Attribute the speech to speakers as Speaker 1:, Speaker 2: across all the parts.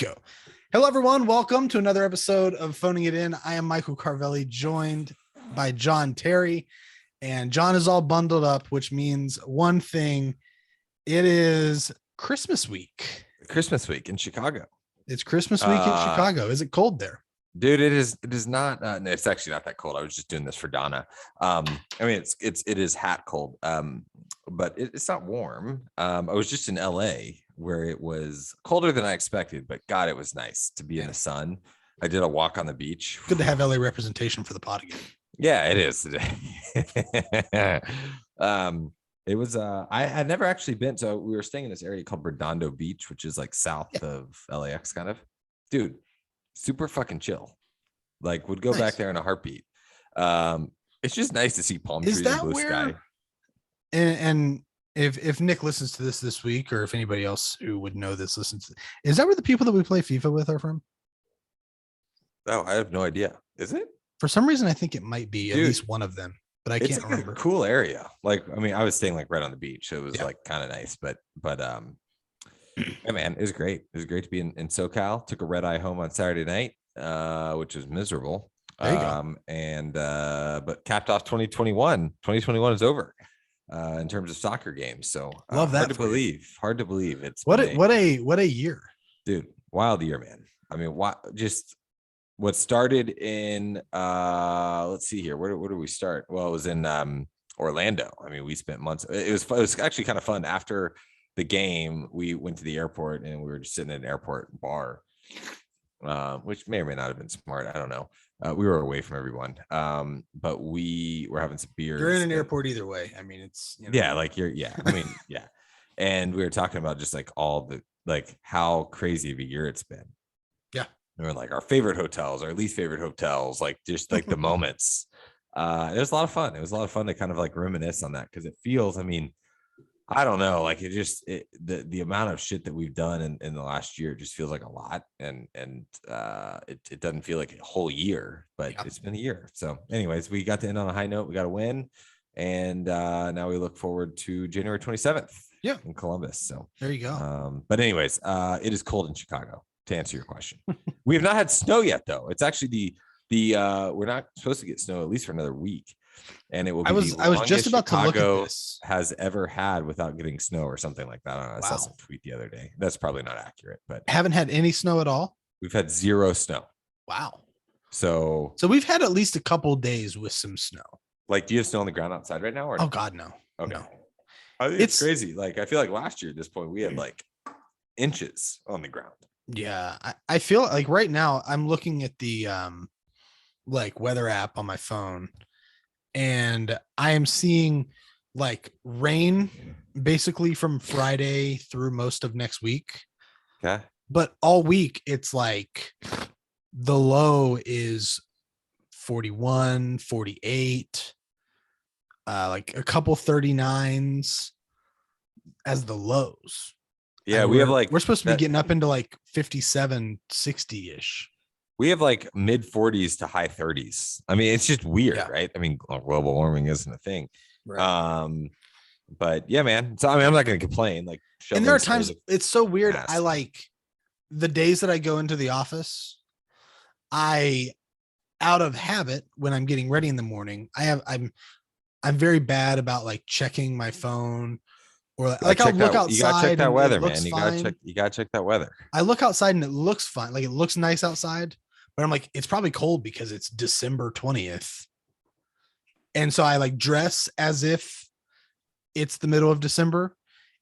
Speaker 1: Go. Hello, everyone. Welcome to another episode of Phoning It In. I am Michael Carvelli, joined by John Terry, and John is all bundled up, which means one thing. It is Christmas week.
Speaker 2: Christmas week in Chicago.
Speaker 1: It's Christmas week in Chicago. Is it cold there?
Speaker 2: Dude, it is not. No, it's actually not that cold. I was just doing this for Donna. I mean, it is hat cold. But it's not warm. I was just in LA where it was colder than I expected, but God, it was nice to be in the sun. I did a walk on the beach.
Speaker 1: Good to have LA representation for the pod again.
Speaker 2: Yeah, it is. It was I had never actually been. So we were staying in this area called Redondo Beach, which is like south of LAX kind of. Dude, super fucking chill. Like would go back there in a heartbeat. It's just nice to see palm trees and blue sky.
Speaker 1: And if Nick listens to this week, or if anybody else who would know this listens, is that where the people that we play FIFA with are from?
Speaker 2: Oh, I have no idea. Is it?
Speaker 1: For some reason, I think it might be. Dude, at least one of them, but I can't remember.
Speaker 2: A cool area. Like, I mean, I was staying like right on the beach. So it was like kind of nice, but yeah, man, it was great. It was great to be in SoCal. Took a red eye home on Saturday night, which was miserable.
Speaker 1: There you go.
Speaker 2: But capped off 2021. 2021 is over. In terms of soccer games. So
Speaker 1: love that.
Speaker 2: Hard to believe. It's
Speaker 1: what a year,
Speaker 2: dude. Wild year, man. I mean, what started in let's see here. Where do we start? Well, it was in Orlando. I mean, we spent months. It was actually kind of fun. After the game, we went to the airport and we were just sitting at an airport bar, which may or may not have been smart. I don't know. We were away from everyone, but we were having some beers.
Speaker 1: You're in an airport either way. I mean, it's
Speaker 2: I mean, yeah. And we were talking about just like all the how crazy of a year it's been.
Speaker 1: Yeah,
Speaker 2: and we're like our favorite hotels, our least favorite hotels, like just like the moments. It was a lot of fun. It was a lot of fun to kind of like reminisce on that because it feels. I mean, I don't know, like the amount of shit that we've done in the last year just feels like a lot, and it doesn't feel like a whole year, but it's been a year. So anyways, we got to end on a high note. We got to win, and now we look forward to January 27th in Columbus. So
Speaker 1: there you go.
Speaker 2: But anyways, it is cold in Chicago, to answer your question. We have not had snow yet, though. It's actually the we're not supposed to get snow at least for another week. And it will be
Speaker 1: I was just about
Speaker 2: Chicago
Speaker 1: to look at this.
Speaker 2: Has ever had without getting snow or something like that. I saw some tweet the other day. That's probably not accurate, but
Speaker 1: haven't had any snow at all.
Speaker 2: We've had zero snow.
Speaker 1: Wow.
Speaker 2: So
Speaker 1: we've had at least a couple days with some snow.
Speaker 2: Like, do you have snow on the ground outside right now? Or
Speaker 1: oh God, no.
Speaker 2: Okay.
Speaker 1: No.
Speaker 2: I think it's crazy. Like, I feel like last year at this point we had like inches on the ground.
Speaker 1: Yeah, I feel like right now I'm looking at the like weather app on my phone. And I am seeing like rain basically from Friday through most of next week.
Speaker 2: Okay.
Speaker 1: But all week it's like the low is 41, 48, like a couple 39s as the lows.
Speaker 2: Yeah,
Speaker 1: and
Speaker 2: we have like
Speaker 1: we're supposed to be getting up into like 57, 60-ish.
Speaker 2: We have like mid 40s to high 30s. I mean, it's just weird, right? I mean, global warming isn't a thing.
Speaker 1: Right.
Speaker 2: But yeah, man. So I mean, I'm not going to complain. Like,
Speaker 1: and there are times it's so weird. I like the days that I go into the office. I, out of habit, when I'm getting ready in the morning, I'm very bad about like checking my phone. Or like I'll look outside.
Speaker 2: You gotta check that weather, man. You gotta check that weather.
Speaker 1: I look outside and it looks fine. Like it looks nice outside, but I'm like, it's probably cold because it's December 20th. And so I like dress as if it's the middle of December.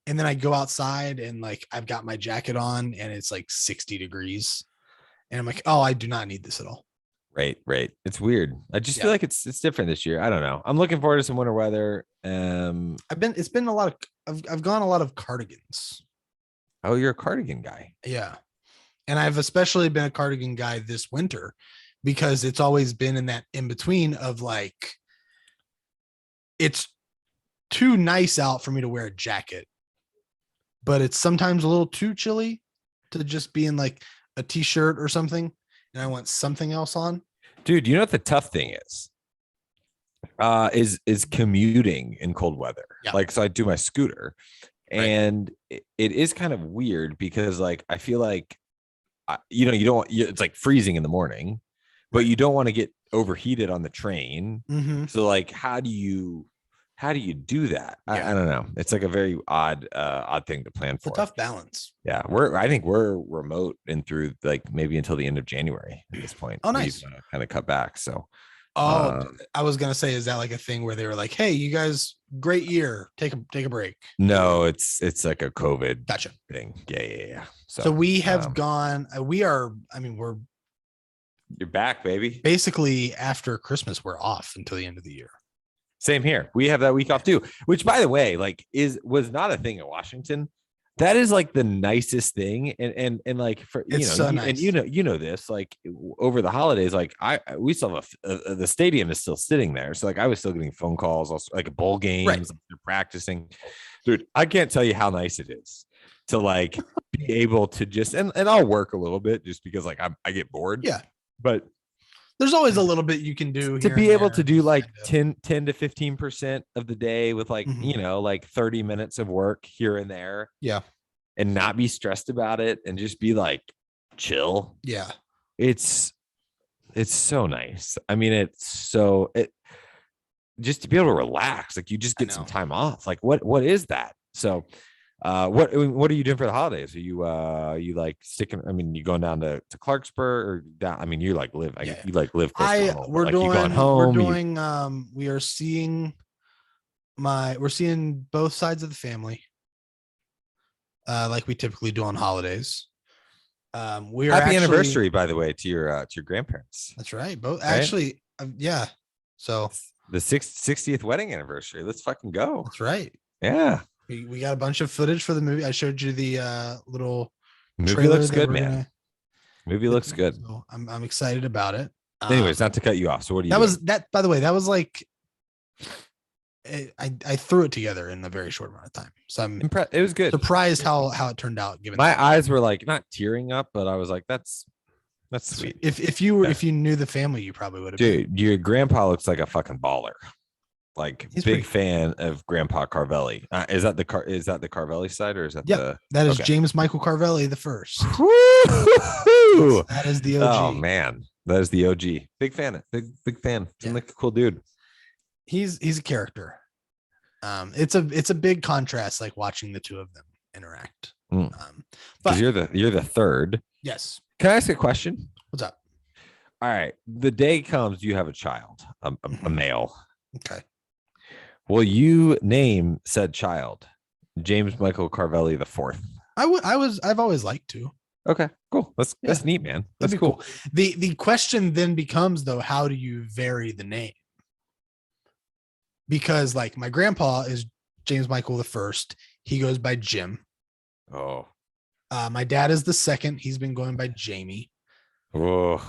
Speaker 1: And then I go outside and like I've got my jacket on and it's like 60 degrees. And I'm like, oh, I do not need this at all.
Speaker 2: Right. It's weird. I just feel like it's different this year. I don't know. I'm looking forward to some winter weather.
Speaker 1: It's been a lot of I've gone a lot of cardigans.
Speaker 2: Oh, you're a cardigan guy.
Speaker 1: Yeah. And I've especially been a cardigan guy this winter because it's always been in that in between of like it's too nice out for me to wear a jacket, but it's sometimes a little too chilly to just be in like a t-shirt or something. And I want something else on.
Speaker 2: Dude, you know what the tough thing is? Is commuting in cold weather.
Speaker 1: Yeah.
Speaker 2: Like, so I do my scooter, and it is kind of weird because like I feel like you don't want, it's like freezing in the morning, but you don't want to get overheated on the train.
Speaker 1: Mm-hmm.
Speaker 2: So like, how do you do that? I don't know. It's like a very odd thing to plan
Speaker 1: It's a
Speaker 2: for.
Speaker 1: tough balance.
Speaker 2: Yeah, I think we're remote and through like maybe until the end of January at this point.
Speaker 1: Oh, nice.
Speaker 2: We've kind of cut back. So
Speaker 1: I was gonna say, is that like a thing where they were like, "Hey, you guys, great year, take a break"?
Speaker 2: no, it's like a COVID
Speaker 1: Gotcha.
Speaker 2: thing. Yeah.
Speaker 1: So we have gone. We are. I mean, we're
Speaker 2: you're back, baby.
Speaker 1: basically after Christmas. We're off until the end of the year.
Speaker 2: Same here. We have that week off too, which by the way, like was not a thing in Washington. That is like the nicest thing. And like for
Speaker 1: It's so nice.
Speaker 2: and you know this, like over the holidays, like we still have the stadium is still sitting there. So like I was still getting phone calls, also like bowl games,
Speaker 1: Right.
Speaker 2: like they're practicing. Dude, I can't tell you how nice it is to like be able to just and I'll work a little bit just because like I get bored.
Speaker 1: Yeah.
Speaker 2: But
Speaker 1: there's always a little bit you can do
Speaker 2: to be able to do like
Speaker 1: kind
Speaker 2: 10 to 15% of the day with like
Speaker 1: Mhm.
Speaker 2: like 30 minutes of work here and there,
Speaker 1: Yeah.
Speaker 2: and not be stressed about it and just be like chill.
Speaker 1: Yeah.
Speaker 2: It's so nice. I mean, it just to be able to relax, like you just get some time off. Like what is that? So what are you doing for the holidays? Are you like sticking? I mean, you going down to Clarksburg or down? I mean, you like live. You like live close to home.
Speaker 1: We're
Speaker 2: like,
Speaker 1: doing.
Speaker 2: You going home,
Speaker 1: we're doing. We are seeing. We're seeing both sides of the family. Like we typically do on holidays. We are
Speaker 2: happy anniversary, by the way, to your grandparents.
Speaker 1: That's right. Both actually. Yeah. So
Speaker 2: the 60th wedding anniversary. Let's fucking go.
Speaker 1: That's right.
Speaker 2: Yeah.
Speaker 1: We got a bunch of footage for the movie. I showed you the little
Speaker 2: movie looks good, man. Movie looks good.
Speaker 1: So I'm excited about it.
Speaker 2: Anyways, not to cut you off. So what do you?
Speaker 1: By the way, that was like I threw it together in a very short amount of time. So I'm
Speaker 2: impressed. It was good.
Speaker 1: Surprised how it turned out. Given
Speaker 2: my eyes were like not tearing up, but I was like, that's sweet.
Speaker 1: If you knew the family, you probably would have.
Speaker 2: Dude, your grandpa looks like a fucking baller. Like
Speaker 1: He's
Speaker 2: big fan of Grandpa Carvelli. Is that the Carvelli side or is that
Speaker 1: that is James Michael Carvelli the first. That is the OG.
Speaker 2: Oh man, that is the OG. Big fan. Big fan. Seems like a cool dude.
Speaker 1: He's a character. It's a big contrast, like watching the two of them interact.
Speaker 2: But you're the third.
Speaker 1: Yes.
Speaker 2: Can I ask a question?
Speaker 1: What's up?
Speaker 2: All right. The day comes, you have a child, a male.
Speaker 1: Okay. Will
Speaker 2: you name said child James Michael Carvelli the fourth?
Speaker 1: I've always liked to.
Speaker 2: Okay, cool. That's neat, man. That's cool.
Speaker 1: The question then becomes though, how do you vary the name? Because like my grandpa is James Michael the first. He goes by Jim.
Speaker 2: Oh.
Speaker 1: My dad is the second. He's been going by Jamie.
Speaker 2: Oh.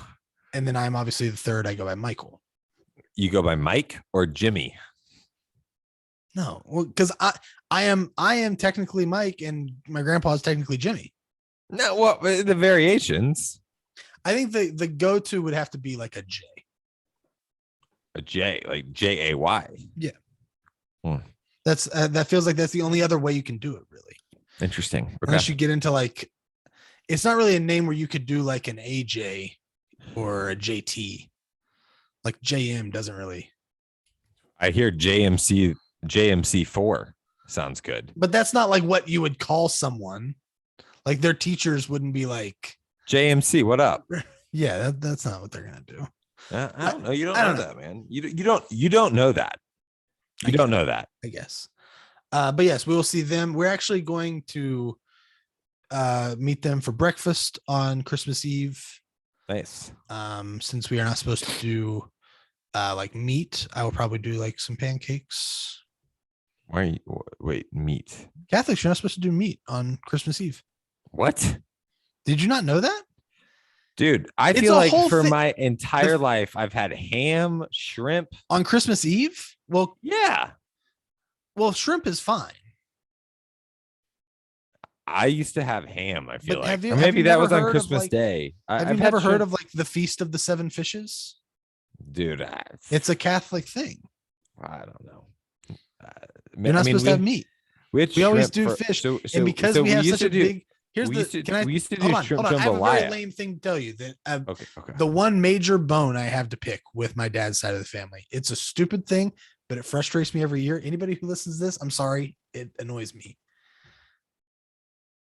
Speaker 1: And then I'm obviously the third. I go by Michael.
Speaker 2: You go by Mike or Jimmy?
Speaker 1: No, well, because I am technically Mike, and my grandpa is technically Jimmy.
Speaker 2: No, well, the variations.
Speaker 1: I think the go-to would have to be like a J.
Speaker 2: A J, like Jay.
Speaker 1: Yeah. That's that feels like that's the only other way you can do it, really.
Speaker 2: Interesting. Okay.
Speaker 1: Unless you get into like, it's not really a name where you could do like an AJ or a JT. Like JM doesn't really.
Speaker 2: I hear JMC4 sounds good.
Speaker 1: But that's not like what you would call someone. Like their teachers wouldn't be like
Speaker 2: JMC, what up?
Speaker 1: Yeah, that's not what they're gonna do.
Speaker 2: I don't know. You don't know that, man. You don't know that. You don't know that.
Speaker 1: I guess. But yes, we will see them. We're actually going to meet them for breakfast on Christmas Eve.
Speaker 2: Nice.
Speaker 1: Since we are not supposed to do like meat, I will probably do like some pancakes.
Speaker 2: Why are you wait, meat?
Speaker 1: Catholics, you're not supposed to do meat on Christmas Eve.
Speaker 2: What?
Speaker 1: Did you not know that?
Speaker 2: Dude, I feel like for my entire life, I've had ham, shrimp.
Speaker 1: On Christmas Eve? Well,
Speaker 2: yeah.
Speaker 1: Well, shrimp is fine.
Speaker 2: I used to have ham, I feel like.
Speaker 1: Or
Speaker 2: maybe that was on Christmas Day.
Speaker 1: Have you never heard of like the Feast of the Seven Fishes?
Speaker 2: Dude,
Speaker 1: it's a Catholic thing.
Speaker 2: I don't know.
Speaker 1: You're not supposed to have meat. We always do fish. And because we have such a big Here's the. Can I
Speaker 2: we used to do
Speaker 1: hold on?
Speaker 2: shrimp
Speaker 1: Hold on. I have a very
Speaker 2: jambalaya.
Speaker 1: lame thing to tell you that
Speaker 2: Okay, okay.
Speaker 1: the one major bone I have to pick with my dad's side of the family. It's a stupid thing, but it frustrates me every year. Anybody who listens to this, I'm sorry, it annoys me.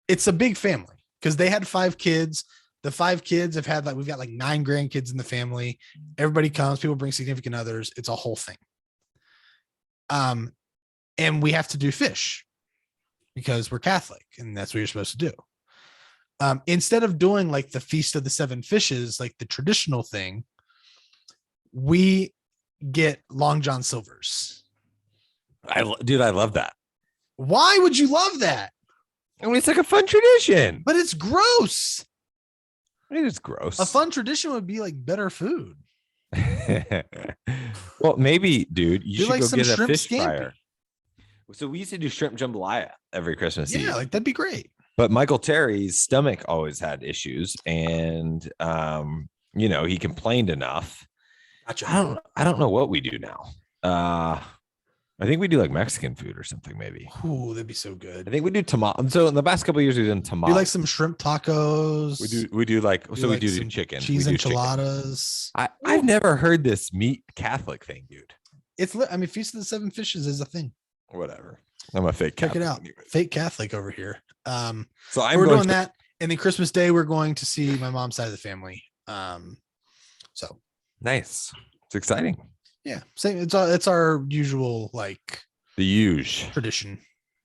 Speaker 1: It's a big family because they had 5 kids. The 5 kids have had we've got like 9 grandkids in the family. Everybody comes, people bring significant others. It's a whole thing. And we have to do fish because we're Catholic and that's what you're supposed to do. Instead of doing like the Feast of the 7 Fishes, like the traditional thing, we get Long John Silver's.
Speaker 2: Dude, I love that.
Speaker 1: Why would you love that?
Speaker 2: I mean, it's like a fun tradition.
Speaker 1: But it's gross.
Speaker 2: It is gross.
Speaker 1: A fun tradition would be like better food.
Speaker 2: Well, maybe, dude, you
Speaker 1: Do
Speaker 2: should
Speaker 1: like
Speaker 2: go
Speaker 1: some
Speaker 2: get a
Speaker 1: shrimp
Speaker 2: fish
Speaker 1: scampi.
Speaker 2: fryer. So we used to do shrimp jambalaya every Christmas Eve.
Speaker 1: Yeah, like that'd be great.
Speaker 2: But Michael Terry's stomach always had issues, and he complained enough.
Speaker 1: Gotcha.
Speaker 2: I don't know what we do now. I think we do like Mexican food or something, maybe.
Speaker 1: Ooh, that'd be so
Speaker 2: I
Speaker 1: good.
Speaker 2: think we do tamales. So in the past couple of years, we've done
Speaker 1: Do
Speaker 2: tamales.
Speaker 1: like some shrimp tacos.
Speaker 2: We do like
Speaker 1: Do
Speaker 2: so we
Speaker 1: like
Speaker 2: do
Speaker 1: some
Speaker 2: chicken.
Speaker 1: cheese
Speaker 2: We do chicken.
Speaker 1: enchiladas.
Speaker 2: I've never heard this meat Catholic thing, dude.
Speaker 1: I mean, Feast of the 7 Fishes is a thing.
Speaker 2: Whatever. I'm a fake
Speaker 1: Check
Speaker 2: Catholic.
Speaker 1: it out.
Speaker 2: Anyways.
Speaker 1: Fake Catholic over here.
Speaker 2: So I'm
Speaker 1: we're
Speaker 2: going
Speaker 1: doing that. And then Christmas Day, we're going to see my mom's side of the family. So
Speaker 2: Nice. It's exciting.
Speaker 1: yeah, same. It's our usual like
Speaker 2: The huge.
Speaker 1: tradition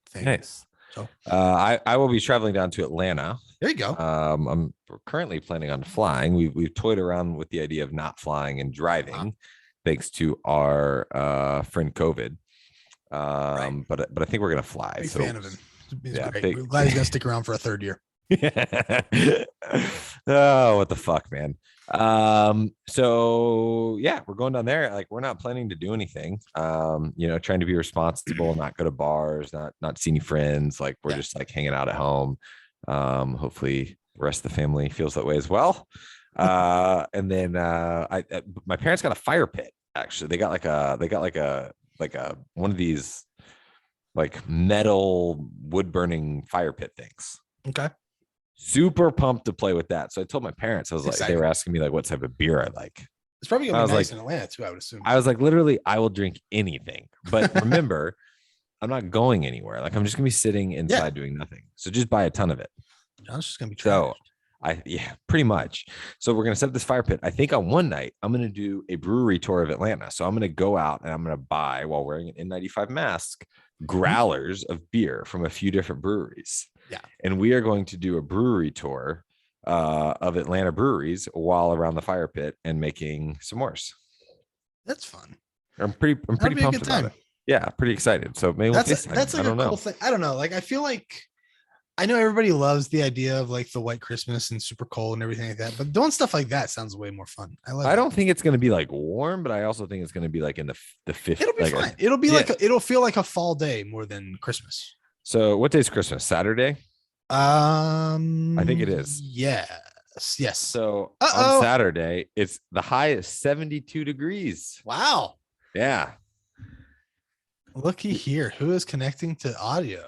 Speaker 1: thing.
Speaker 2: Nice.
Speaker 1: So
Speaker 2: I will be traveling down to Atlanta.
Speaker 1: there you go.
Speaker 2: I'm currently planning on flying. We've toyed around with the idea of not flying and driving, thanks to our friend COVID. But I think we're gonna fly.
Speaker 1: Big
Speaker 2: So
Speaker 1: fan of him. He's
Speaker 2: yeah,
Speaker 1: great.
Speaker 2: big-
Speaker 1: We're glad he's gonna stick around for a 3rd year.
Speaker 2: Oh, what the fuck, man. So yeah, we're going down there. Like, we're not planning to do anything. Trying to be responsible, not go to bars, not see any friends. Like, we're just like hanging out at home. Hopefully the rest of the family feels that way as well. And then my parents got a fire pit. Actually, they got like a one of these like metal wood burning fire pit things.
Speaker 1: Okay.
Speaker 2: Super pumped to play with that. So I told my parents, I was like, they
Speaker 1: Exciting.
Speaker 2: were asking me like what type of beer I like.
Speaker 1: It's probably
Speaker 2: I
Speaker 1: gonna
Speaker 2: was
Speaker 1: be nice
Speaker 2: like-
Speaker 1: in Atlanta too, I would assume.
Speaker 2: I was like, literally, I will drink anything. But remember, I'm not going anywhere. Like, I'm just gonna be sitting inside doing nothing. So just buy a ton of it.
Speaker 1: John's just gonna be
Speaker 2: So
Speaker 1: trashed.
Speaker 2: pretty much. So we're gonna set up this fire pit. I think on one night I'm gonna do a brewery tour of Atlanta. So I'm gonna go out and I'm gonna buy, while wearing an N95 mask, growlers of beer from a few different breweries.
Speaker 1: Yeah.
Speaker 2: And we are going to do a brewery tour of Atlanta breweries while around the fire pit and making s'mores.
Speaker 1: That's fun.
Speaker 2: I'm pretty
Speaker 1: That'd be a
Speaker 2: pumped
Speaker 1: good
Speaker 2: about
Speaker 1: time.
Speaker 2: it. Yeah, pretty excited. So maybe we'll
Speaker 1: That's
Speaker 2: FaceTime.
Speaker 1: like
Speaker 2: I
Speaker 1: a
Speaker 2: don't
Speaker 1: cool
Speaker 2: know.
Speaker 1: thing. I don't know. Like, I feel like I know everybody loves the idea of like the white Christmas and super cold and everything like that, but doing stuff like that sounds way more fun. I love.
Speaker 2: I don't think it's going to be like warm, but I also think it's going to be like in the 50s.
Speaker 1: It'll be
Speaker 2: like
Speaker 1: fine. It'll be
Speaker 2: yeah.
Speaker 1: like it'll feel like a fall day more than Christmas.
Speaker 2: So what day is Christmas? Saturday?
Speaker 1: I
Speaker 2: think it is.
Speaker 1: Yes.
Speaker 2: So
Speaker 1: Uh-oh.
Speaker 2: on Saturday, it's the high is 72 degrees.
Speaker 1: Wow.
Speaker 2: Yeah.
Speaker 1: Looky here. Who is connecting to audio?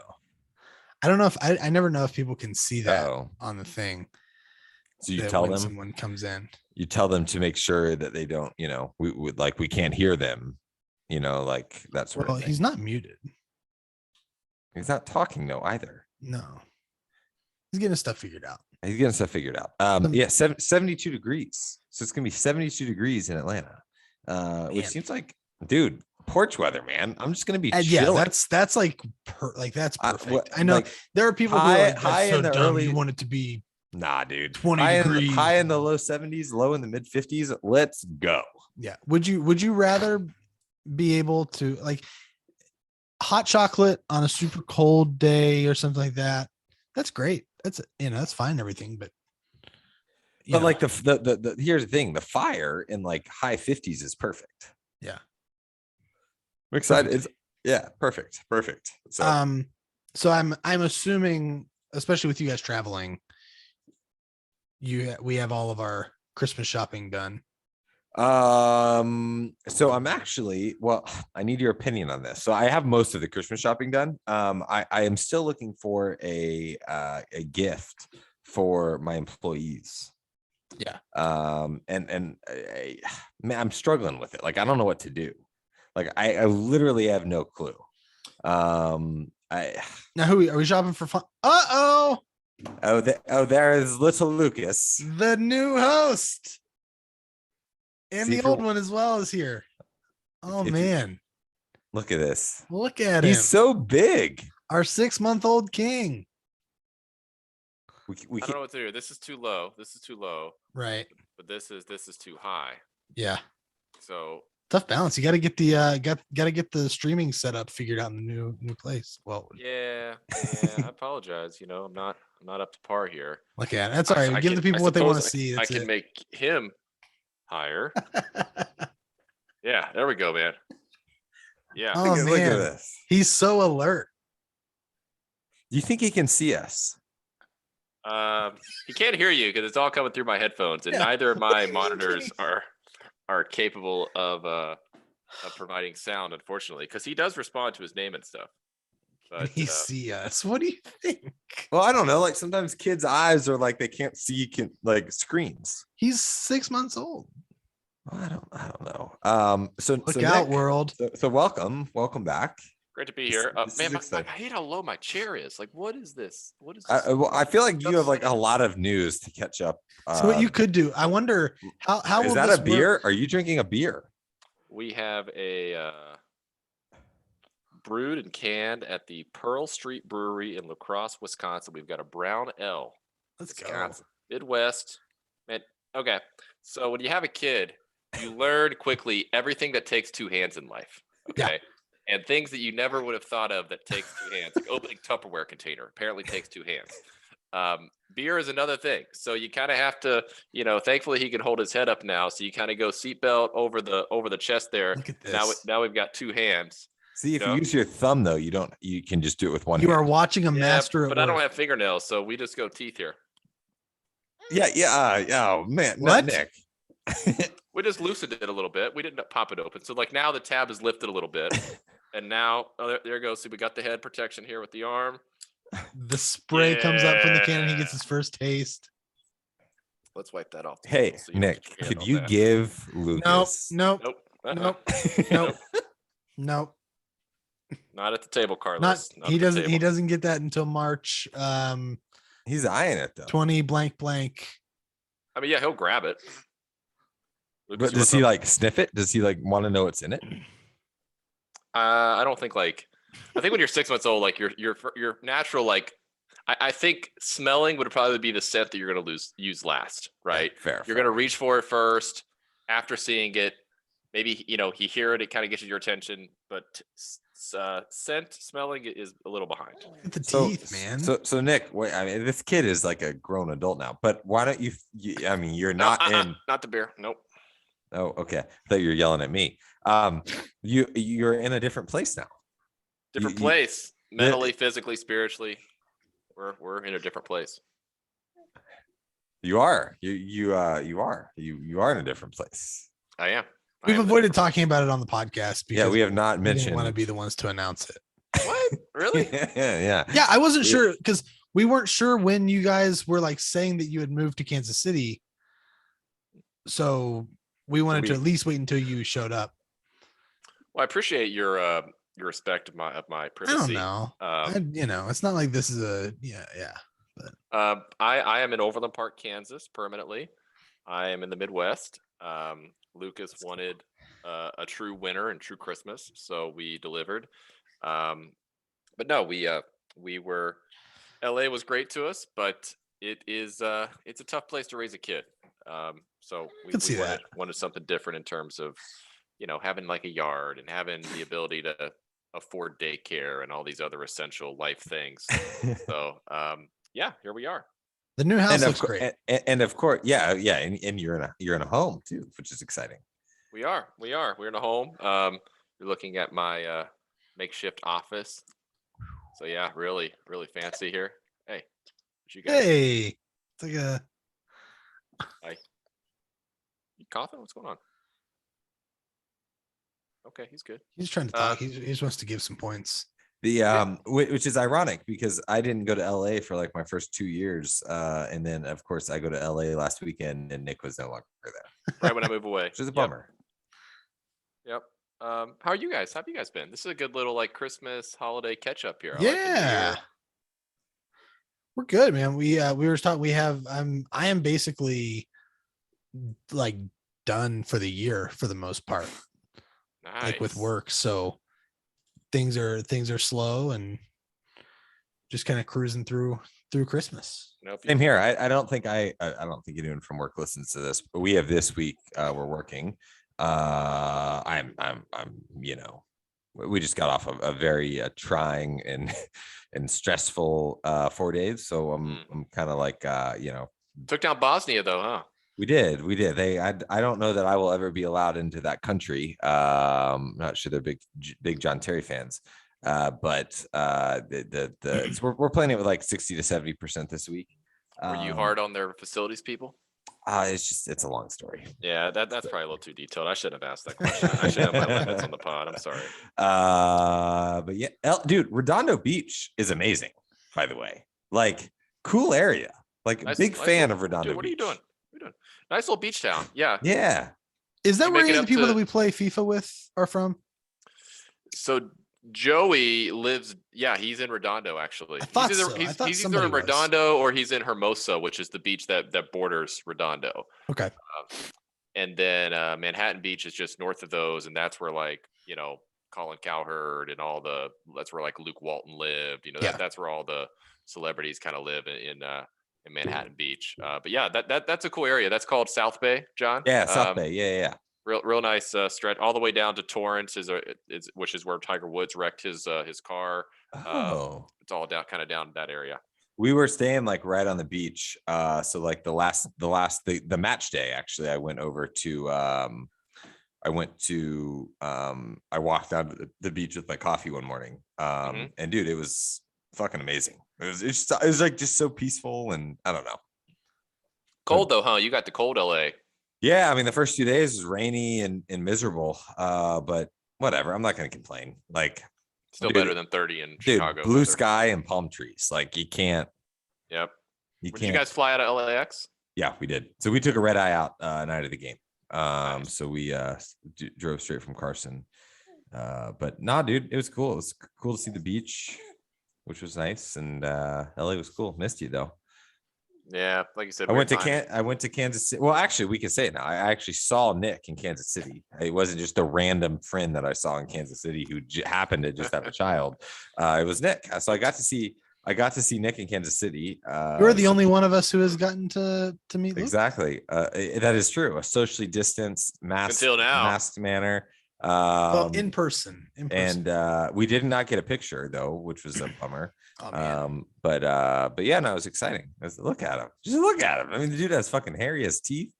Speaker 1: I don't know if I never know if people can see that
Speaker 2: Oh,
Speaker 1: on the thing.
Speaker 2: so you
Speaker 1: that
Speaker 2: tell
Speaker 1: when
Speaker 2: them,
Speaker 1: someone comes in.
Speaker 2: to make sure that they don't, we can't hear them, like that sort
Speaker 1: Well,
Speaker 2: of thing.
Speaker 1: he's not muted.
Speaker 2: He's not talking though either.
Speaker 1: No. He's getting his stuff figured out.
Speaker 2: He's getting stuff figured out. Yeah, 72 degrees. So it's gonna be 72 degrees in Atlanta, which
Speaker 1: Man.
Speaker 2: seems like, dude, porch weather, man. I'm just gonna be
Speaker 1: And yeah,
Speaker 2: chilling.
Speaker 1: that's like that's perfect.
Speaker 2: What-
Speaker 1: I know
Speaker 2: like,
Speaker 1: there are people who
Speaker 2: high-
Speaker 1: are like, that's
Speaker 2: high
Speaker 1: so
Speaker 2: in the
Speaker 1: dumb.
Speaker 2: early-
Speaker 1: You want it to be
Speaker 2: Nah, dude.
Speaker 1: 20
Speaker 2: high
Speaker 1: degrees.
Speaker 2: high in the low 70s, low in the mid 50s. Let's go.
Speaker 1: yeah. Would you rather be able to like hot chocolate on a super cold day or something like that? That's great. That's that's fine and everything, but
Speaker 2: But like the here's the thing: the fire in like high 50s is perfect.
Speaker 1: Yeah.
Speaker 2: I'm excited. It's perfect. So
Speaker 1: so I'm assuming, especially with you guys traveling, we have all of our Christmas shopping done.
Speaker 2: So I'm actually, well, I need your opinion on this. So I have most of the Christmas shopping done. I am still looking for a gift for my employees.
Speaker 1: Yeah.
Speaker 2: And man, I'm struggling with it. Like, I don't know what to do. Like, I literally have no clue. I
Speaker 1: Now, are we shopping for fun? Oh,
Speaker 2: there is little Lucas.
Speaker 1: the new host and
Speaker 2: See
Speaker 1: the
Speaker 2: if you're-
Speaker 1: old one as well is here. Oh
Speaker 2: if you-
Speaker 1: man,
Speaker 2: Look at this.
Speaker 1: look at
Speaker 2: He's
Speaker 1: him.
Speaker 2: so big.
Speaker 1: Our 6-month-old king.
Speaker 2: We
Speaker 3: I don't know what to do. This is too low. This is too low.
Speaker 1: Right.
Speaker 3: But this is too high.
Speaker 1: Yeah.
Speaker 3: So
Speaker 1: Tough balance. You got to get the got to get the streaming setup figured out in the new place. Well,
Speaker 3: yeah, I apologize. You know, I'm not up to par here.
Speaker 1: look at it. That's all right.
Speaker 3: I
Speaker 1: Give the
Speaker 3: can-
Speaker 1: people
Speaker 3: I
Speaker 1: what they want to
Speaker 3: suppose
Speaker 1: see.
Speaker 3: I
Speaker 1: That's
Speaker 3: can
Speaker 1: it.
Speaker 3: make him higher. Yeah, there we go, man. Yeah.
Speaker 1: Oh
Speaker 2: look at
Speaker 1: man,
Speaker 2: this.
Speaker 1: he's so alert.
Speaker 2: Do you think he can see us?
Speaker 3: He can't hear you because it's all coming through my headphones, and
Speaker 1: Yeah.
Speaker 3: neither of
Speaker 1: What are
Speaker 3: my
Speaker 1: you
Speaker 3: monitors
Speaker 1: kidding?
Speaker 3: are capable of providing sound, unfortunately, because he does respond to his name and stuff.
Speaker 1: Can
Speaker 3: But
Speaker 1: he see us? What do you think?
Speaker 2: Well, I don't know. Like, sometimes kids' eyes are like they can't see like screens.
Speaker 1: He's 6 months old.
Speaker 2: Well, I don't know. So
Speaker 1: Look
Speaker 2: so
Speaker 1: out,
Speaker 2: Nick,
Speaker 1: world.
Speaker 2: So welcome back.
Speaker 3: great to be
Speaker 2: This-
Speaker 3: here.
Speaker 2: this is
Speaker 3: Man, I
Speaker 2: exciting.
Speaker 3: hate how low my chair is. Like, what is this? What is this?
Speaker 2: Well, I feel like you have like a
Speaker 3: upsetting.
Speaker 2: lot of news to catch up.
Speaker 1: So what you could do, I wonder how
Speaker 2: Is
Speaker 1: will
Speaker 2: that
Speaker 1: this
Speaker 2: a
Speaker 1: work?
Speaker 2: beer? Are you drinking a beer?
Speaker 3: We have a brewed and canned at the Pearl Street Brewery in La Crosse, Wisconsin. We've got a brown L.
Speaker 1: Let's go.
Speaker 3: Wisconsin, Midwest. Man, okay. So when you have a kid, you learn quickly everything that takes two hands in life.
Speaker 1: Yeah.
Speaker 3: Okay. And things that you never would have thought of that takes two hands, like opening Tupperware container, apparently takes two hands. Beer is another thing. So you kind of have to, thankfully he can hold his head up now. So you kind of go seatbelt over the chest there.
Speaker 1: Look at
Speaker 3: Now,
Speaker 1: this.
Speaker 3: now we've got two hands.
Speaker 2: See, if
Speaker 3: Yeah.
Speaker 2: you use your thumb though, you can just do it with one
Speaker 1: You
Speaker 2: hand.
Speaker 1: are watching a master at
Speaker 3: but I don't
Speaker 1: work.
Speaker 3: have fingernails, so we just go teeth here.
Speaker 2: Yeah. Oh man,
Speaker 1: What?
Speaker 2: Nick.
Speaker 3: We just loosened it a little bit. We didn't pop it open. So like now the tab is lifted a little bit. And now, there it goes. See, we got the head protection here with the arm.
Speaker 1: The spray comes up from the cannon. He gets
Speaker 3: Yeah.
Speaker 1: his first taste.
Speaker 3: Let's wipe that off. the
Speaker 2: Hey,
Speaker 3: table so you don't
Speaker 2: Nick,
Speaker 3: get your hand
Speaker 2: could
Speaker 3: on
Speaker 2: you
Speaker 3: that.
Speaker 2: give Lucas?
Speaker 1: Nope.
Speaker 3: Nope.
Speaker 1: Nope.
Speaker 3: Nope.
Speaker 1: Nope. Nope.
Speaker 3: Not at the table, Carlos.
Speaker 1: Not
Speaker 3: at
Speaker 1: he
Speaker 3: the
Speaker 1: doesn't he
Speaker 3: table.
Speaker 1: doesn't get that until March
Speaker 2: He's eyeing it though.
Speaker 1: 20 blank blank.
Speaker 3: I mean, yeah, he'll grab it. Lucas,
Speaker 2: But
Speaker 3: you
Speaker 2: does
Speaker 3: want
Speaker 2: he like sniff it? Does he like want to know what's in it?
Speaker 3: I don't think I think when you're 6 months old, like your natural, like, I think smelling would probably be the scent that you're going to use last, right?
Speaker 2: Fair.
Speaker 3: You're going to reach for it first after seeing it. Maybe, he hear it, it kind of gets your attention, but scent smelling is a little behind.
Speaker 1: Look at the
Speaker 2: So,
Speaker 1: teeth, man.
Speaker 2: So Nick, wait, I mean, this kid is like a grown adult now, but why don't you, I mean, you're
Speaker 3: No,
Speaker 2: not in.
Speaker 3: not the beer. Nope.
Speaker 2: Oh, okay. I thought you were yelling at me. You're in a different place now.
Speaker 3: Different
Speaker 2: you-
Speaker 3: place. Mentally, physically, spiritually. We're in a different place.
Speaker 2: You are. You are in a different place.
Speaker 3: I am. I
Speaker 1: We've
Speaker 3: am in a
Speaker 1: avoided
Speaker 3: different-
Speaker 1: talking about it on the podcast because
Speaker 2: Yeah, we have not
Speaker 1: we didn't
Speaker 2: mentioned.
Speaker 1: want to be the ones to announce it.
Speaker 3: What? Really?
Speaker 2: yeah.
Speaker 1: Yeah, I wasn't
Speaker 2: We-
Speaker 1: sure because we weren't sure when you guys were like saying that you had moved to Kansas City. So we wanted to
Speaker 2: We-
Speaker 1: at least wait until you showed up.
Speaker 3: Well, I appreciate your respect of my
Speaker 1: I
Speaker 3: privacy.
Speaker 1: don't know.
Speaker 3: Um,
Speaker 1: It's not like this is a yeah.
Speaker 3: I am in Overland Park, Kansas, permanently. I am in the Midwest. Lucas wanted a true winter and true Christmas, so we delivered. But no, we were. LA was great to us, but it's a tough place to raise a kid. So we,
Speaker 1: Could see
Speaker 3: we
Speaker 1: that.
Speaker 3: wanted something different in terms of, having like a yard and having the ability to afford daycare and all these other essential life things. So yeah, here we are.
Speaker 1: The new house
Speaker 2: and
Speaker 1: looks
Speaker 2: of, cour-
Speaker 1: great.
Speaker 2: and of course, yeah, and you're in a home too, which is exciting.
Speaker 3: We are. We're in a home. You're looking at my makeshift office. So yeah, really, really fancy here. Hey, what you got?
Speaker 1: Hey, it's like a
Speaker 3: You coughing? What's going on? Okay, he's good.
Speaker 1: He's trying to
Speaker 3: Uh,
Speaker 1: talk. He just wants to give some points.
Speaker 2: Which is ironic because I didn't go to LA for like my first 2 years. And then of course I go to LA last weekend and Nick was no longer there,
Speaker 3: Right when I move away.
Speaker 2: which is a
Speaker 3: Yep,
Speaker 2: bummer.
Speaker 3: Yep. How are you guys? How have you guys been? This is a good little like Christmas holiday catch up here. I like the new
Speaker 1: Yeah.
Speaker 3: year.
Speaker 1: We're good, man. We were talking. I am basically like done for the year for the most part, like with
Speaker 3: Nice.
Speaker 1: work. So things are slow and just kind of cruising through Christmas.
Speaker 3: Nope,
Speaker 2: Same here. I don't think I don't think anyone from work listens to this, but we have this week we're working. I'm we just got off a very trying and and stressful 4 days. So I'm kind of like
Speaker 3: Took down Bosnia though, huh?
Speaker 2: we did. I don't know that I will ever be allowed into that country. Not sure they're big John Terry fans. But we're playing it with like 60 to 70% this week.
Speaker 3: Were you hard on their facilities people?
Speaker 2: It's a long story.
Speaker 3: Yeah, that's probably a little too detailed. I should have asked that question. I should have my limits on the pod. I'm sorry.
Speaker 2: But yeah, dude, Redondo Beach is amazing, by the way. Like, cool area. Like, big fan of Redondo
Speaker 3: Dude, what are you
Speaker 2: Beach.
Speaker 3: doing? What are you doing? Nice little beach town. Yeah.
Speaker 2: Yeah.
Speaker 1: Is that
Speaker 3: You
Speaker 1: where
Speaker 3: make it
Speaker 1: any of
Speaker 3: up
Speaker 1: the people
Speaker 3: to-
Speaker 1: that we play FIFA with are from?
Speaker 3: So Joey lives. Yeah, he's in Redondo actually.
Speaker 1: I thought
Speaker 3: he's either,
Speaker 1: so. I
Speaker 3: He's,
Speaker 1: thought
Speaker 3: he's either
Speaker 1: somebody
Speaker 3: in
Speaker 1: was.
Speaker 3: Redondo or he's in Hermosa, which is the beach that borders Redondo.
Speaker 1: Okay.
Speaker 3: And then Manhattan Beach is just north of those, and that's where like Colin Cowherd and that's where like Luke Walton lived.
Speaker 1: Yeah.
Speaker 3: That's where all the celebrities kind of live in Manhattan Beach. But yeah, that's a cool area. That's called South Bay, John.
Speaker 2: Yeah, South Bay. Yeah.
Speaker 3: Real nice stretch all the way down to Torrance which is where Tiger Woods wrecked his car.
Speaker 2: Oh.
Speaker 3: It's all down that area.
Speaker 2: We were staying like right on the beach. So like the match day, actually, I went over to I walked down to the beach with my coffee one morning. And dude, it was fucking amazing. It was like just so peaceful, and I don't know.
Speaker 3: Cold though, huh? You got the cold LA.
Speaker 2: Yeah, I mean the first 2 days was rainy and miserable. But whatever. I'm not gonna complain. Like,
Speaker 3: Still
Speaker 2: dude,
Speaker 3: better than 30 in Chicago.
Speaker 2: blue
Speaker 3: weather.
Speaker 2: sky and palm trees. Like you can't.
Speaker 3: Yep.
Speaker 2: You
Speaker 3: Did
Speaker 2: can't.
Speaker 3: you guys fly out of LAX?
Speaker 2: Yeah, we did. So we took a red eye out night of the game.
Speaker 3: Nice.
Speaker 2: So we drove straight from Carson. But nah, dude, it was cool. It was cool to see the beach, which was nice. And LA was cool. Missed you though.
Speaker 3: Yeah, like you said.
Speaker 2: I went to
Speaker 3: weird timing.
Speaker 2: I went to Kansas City. Well, actually, we can say it now. I actually saw Nick in Kansas City. It wasn't just a random friend that I saw in Kansas City who happened to just have a child. It was Nick. So I got to see Nick in Kansas City.
Speaker 1: You're the only one of us who has gotten to meet Luke.
Speaker 2: Exactly. That is true. A socially distanced,
Speaker 3: Until now.
Speaker 2: masked manner.
Speaker 1: Well, in person.
Speaker 2: And we did not get a picture though, which was a bummer.
Speaker 1: Oh, man.
Speaker 2: But yeah, no, it was exciting. Look at him. Just look at him. I mean, the dude has fucking hair. He has teeth.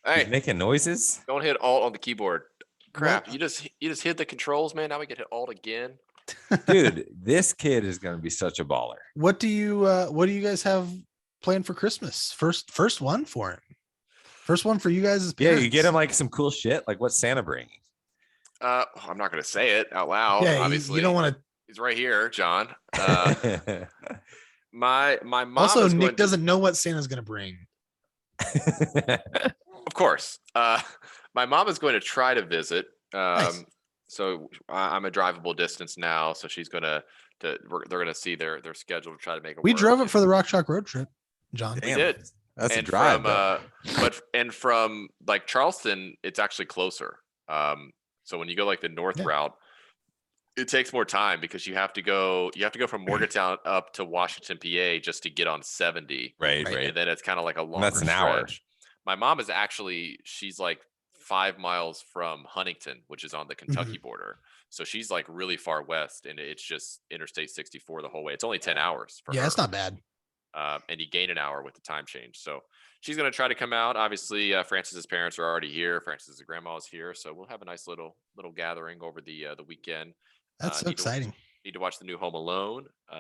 Speaker 3: Hey,
Speaker 2: He's making noises.
Speaker 3: don't hit alt on the keyboard. Crap,
Speaker 1: What?
Speaker 3: you just hit the controls, man. Now we get hit alt again.
Speaker 2: Dude, this kid is gonna be such a baller.
Speaker 1: What do you guys have planned for Christmas? First one for him. First one for you guys as
Speaker 2: Yeah,
Speaker 1: parents.
Speaker 2: you get him like some cool shit. Like what's Santa bringing?
Speaker 3: I'm not gonna say it out loud.
Speaker 1: Yeah,
Speaker 3: obviously,
Speaker 1: you don't want to.
Speaker 3: He's right here, John. My mom.
Speaker 1: Also,
Speaker 3: is
Speaker 1: Nick
Speaker 3: going to-
Speaker 1: doesn't know what Santa's going to bring.
Speaker 3: Of course. My mom is going to try to visit.
Speaker 1: Nice.
Speaker 3: So I'm a drivable distance now. So she's they're gonna see their schedule to try to make it
Speaker 1: We
Speaker 3: work.
Speaker 1: drove it for the Rock Chalk road trip, John.
Speaker 3: We did.
Speaker 2: That's a
Speaker 3: And
Speaker 2: drive.
Speaker 3: from
Speaker 2: though.
Speaker 3: from like Charleston, it's actually closer. So when you go like the north
Speaker 1: Yeah.
Speaker 3: route, it takes more time because you have to go from Morgantown up to Washington, PA, just to get on 70.
Speaker 2: Right.
Speaker 3: And then it's kind of like a longer
Speaker 2: that's an hour.
Speaker 3: stretch. My mom is she's like 5 miles from Huntington, which is on the Kentucky border. So she's like really far west, and it's just Interstate 64 the whole way. It's only 10 hours for
Speaker 1: Yeah,
Speaker 3: her.
Speaker 1: it's not bad.
Speaker 3: And you gain an hour with the time change. So she's going to try to come out. Obviously, Francis's parents are already here. Francis's grandma is here. So we'll have a nice little gathering over the weekend.
Speaker 1: That's so
Speaker 3: need to-
Speaker 1: exciting.
Speaker 3: Need to watch the new Home Alone. So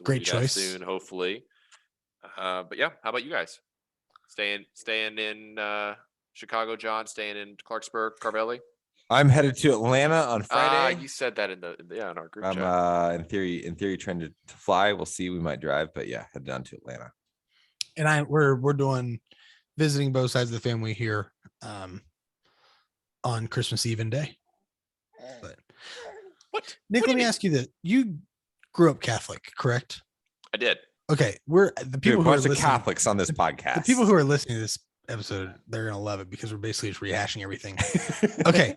Speaker 3: we'll
Speaker 1: Great
Speaker 3: do that
Speaker 1: choice.
Speaker 3: soon, hopefully. But yeah, how about you guys? Staying in Chicago, John. Staying in Clarksburg, Carvelli.
Speaker 2: I'm headed to Atlanta on
Speaker 3: Ah,
Speaker 2: Friday.
Speaker 3: you said that in in our group
Speaker 2: I'm
Speaker 3: chat.
Speaker 2: in theory trying to fly. We'll see. We might drive, but yeah, head down to Atlanta.
Speaker 1: And we're doing visiting both sides of the family here on Christmas Eve and day. But
Speaker 3: What?
Speaker 1: Nick,
Speaker 3: What do
Speaker 1: let me
Speaker 3: you mean?
Speaker 1: ask you this: you grew up Catholic, correct?
Speaker 3: I did.
Speaker 1: Okay, we're the
Speaker 2: Dude,
Speaker 1: people
Speaker 2: a
Speaker 1: who are
Speaker 2: bunch of
Speaker 1: listening.
Speaker 2: Catholics on this podcast.
Speaker 1: The people who are listening to this episode, they're gonna love it because we're basically just rehashing everything. Okay,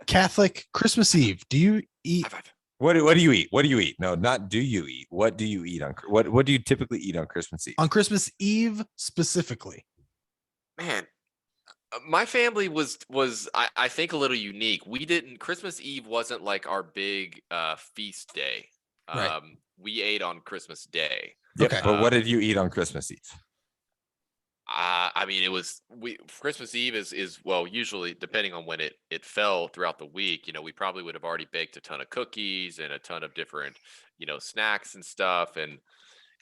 Speaker 1: Catholic Christmas Eve. Do you eat?
Speaker 3: High five.
Speaker 2: What do you eat? What do you eat? No, not do you eat. What do you eat on what do you typically eat on Christmas Eve?
Speaker 1: On Christmas Eve specifically?
Speaker 3: Man, my family was I think a little unique. We didn't Christmas Eve wasn't like our big feast day.
Speaker 1: Right.
Speaker 3: We ate on Christmas Day.
Speaker 2: Yep,
Speaker 1: Okay.
Speaker 2: but what did you eat on Christmas Eve?
Speaker 3: I mean, it was we Christmas Eve is well, usually depending on when it fell throughout the week, we probably would have already baked a ton of cookies and a ton of different, snacks and stuff. And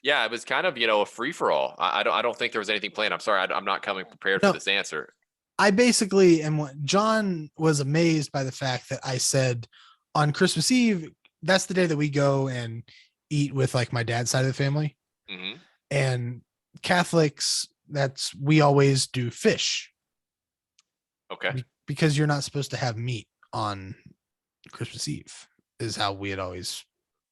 Speaker 3: yeah, it was kind of, a free for all. I don't think there was anything planned. I'm sorry, I'm not coming prepared
Speaker 1: No.
Speaker 3: for this answer.
Speaker 1: I basically am. John was amazed by the fact that I said on Christmas Eve, that's the day that we go and eat with like my dad's side of the family.
Speaker 3: Hmm.
Speaker 1: And Catholics, we always do fish
Speaker 3: Okay.
Speaker 1: because you're not supposed to have meat on Christmas Eve, is how we had always.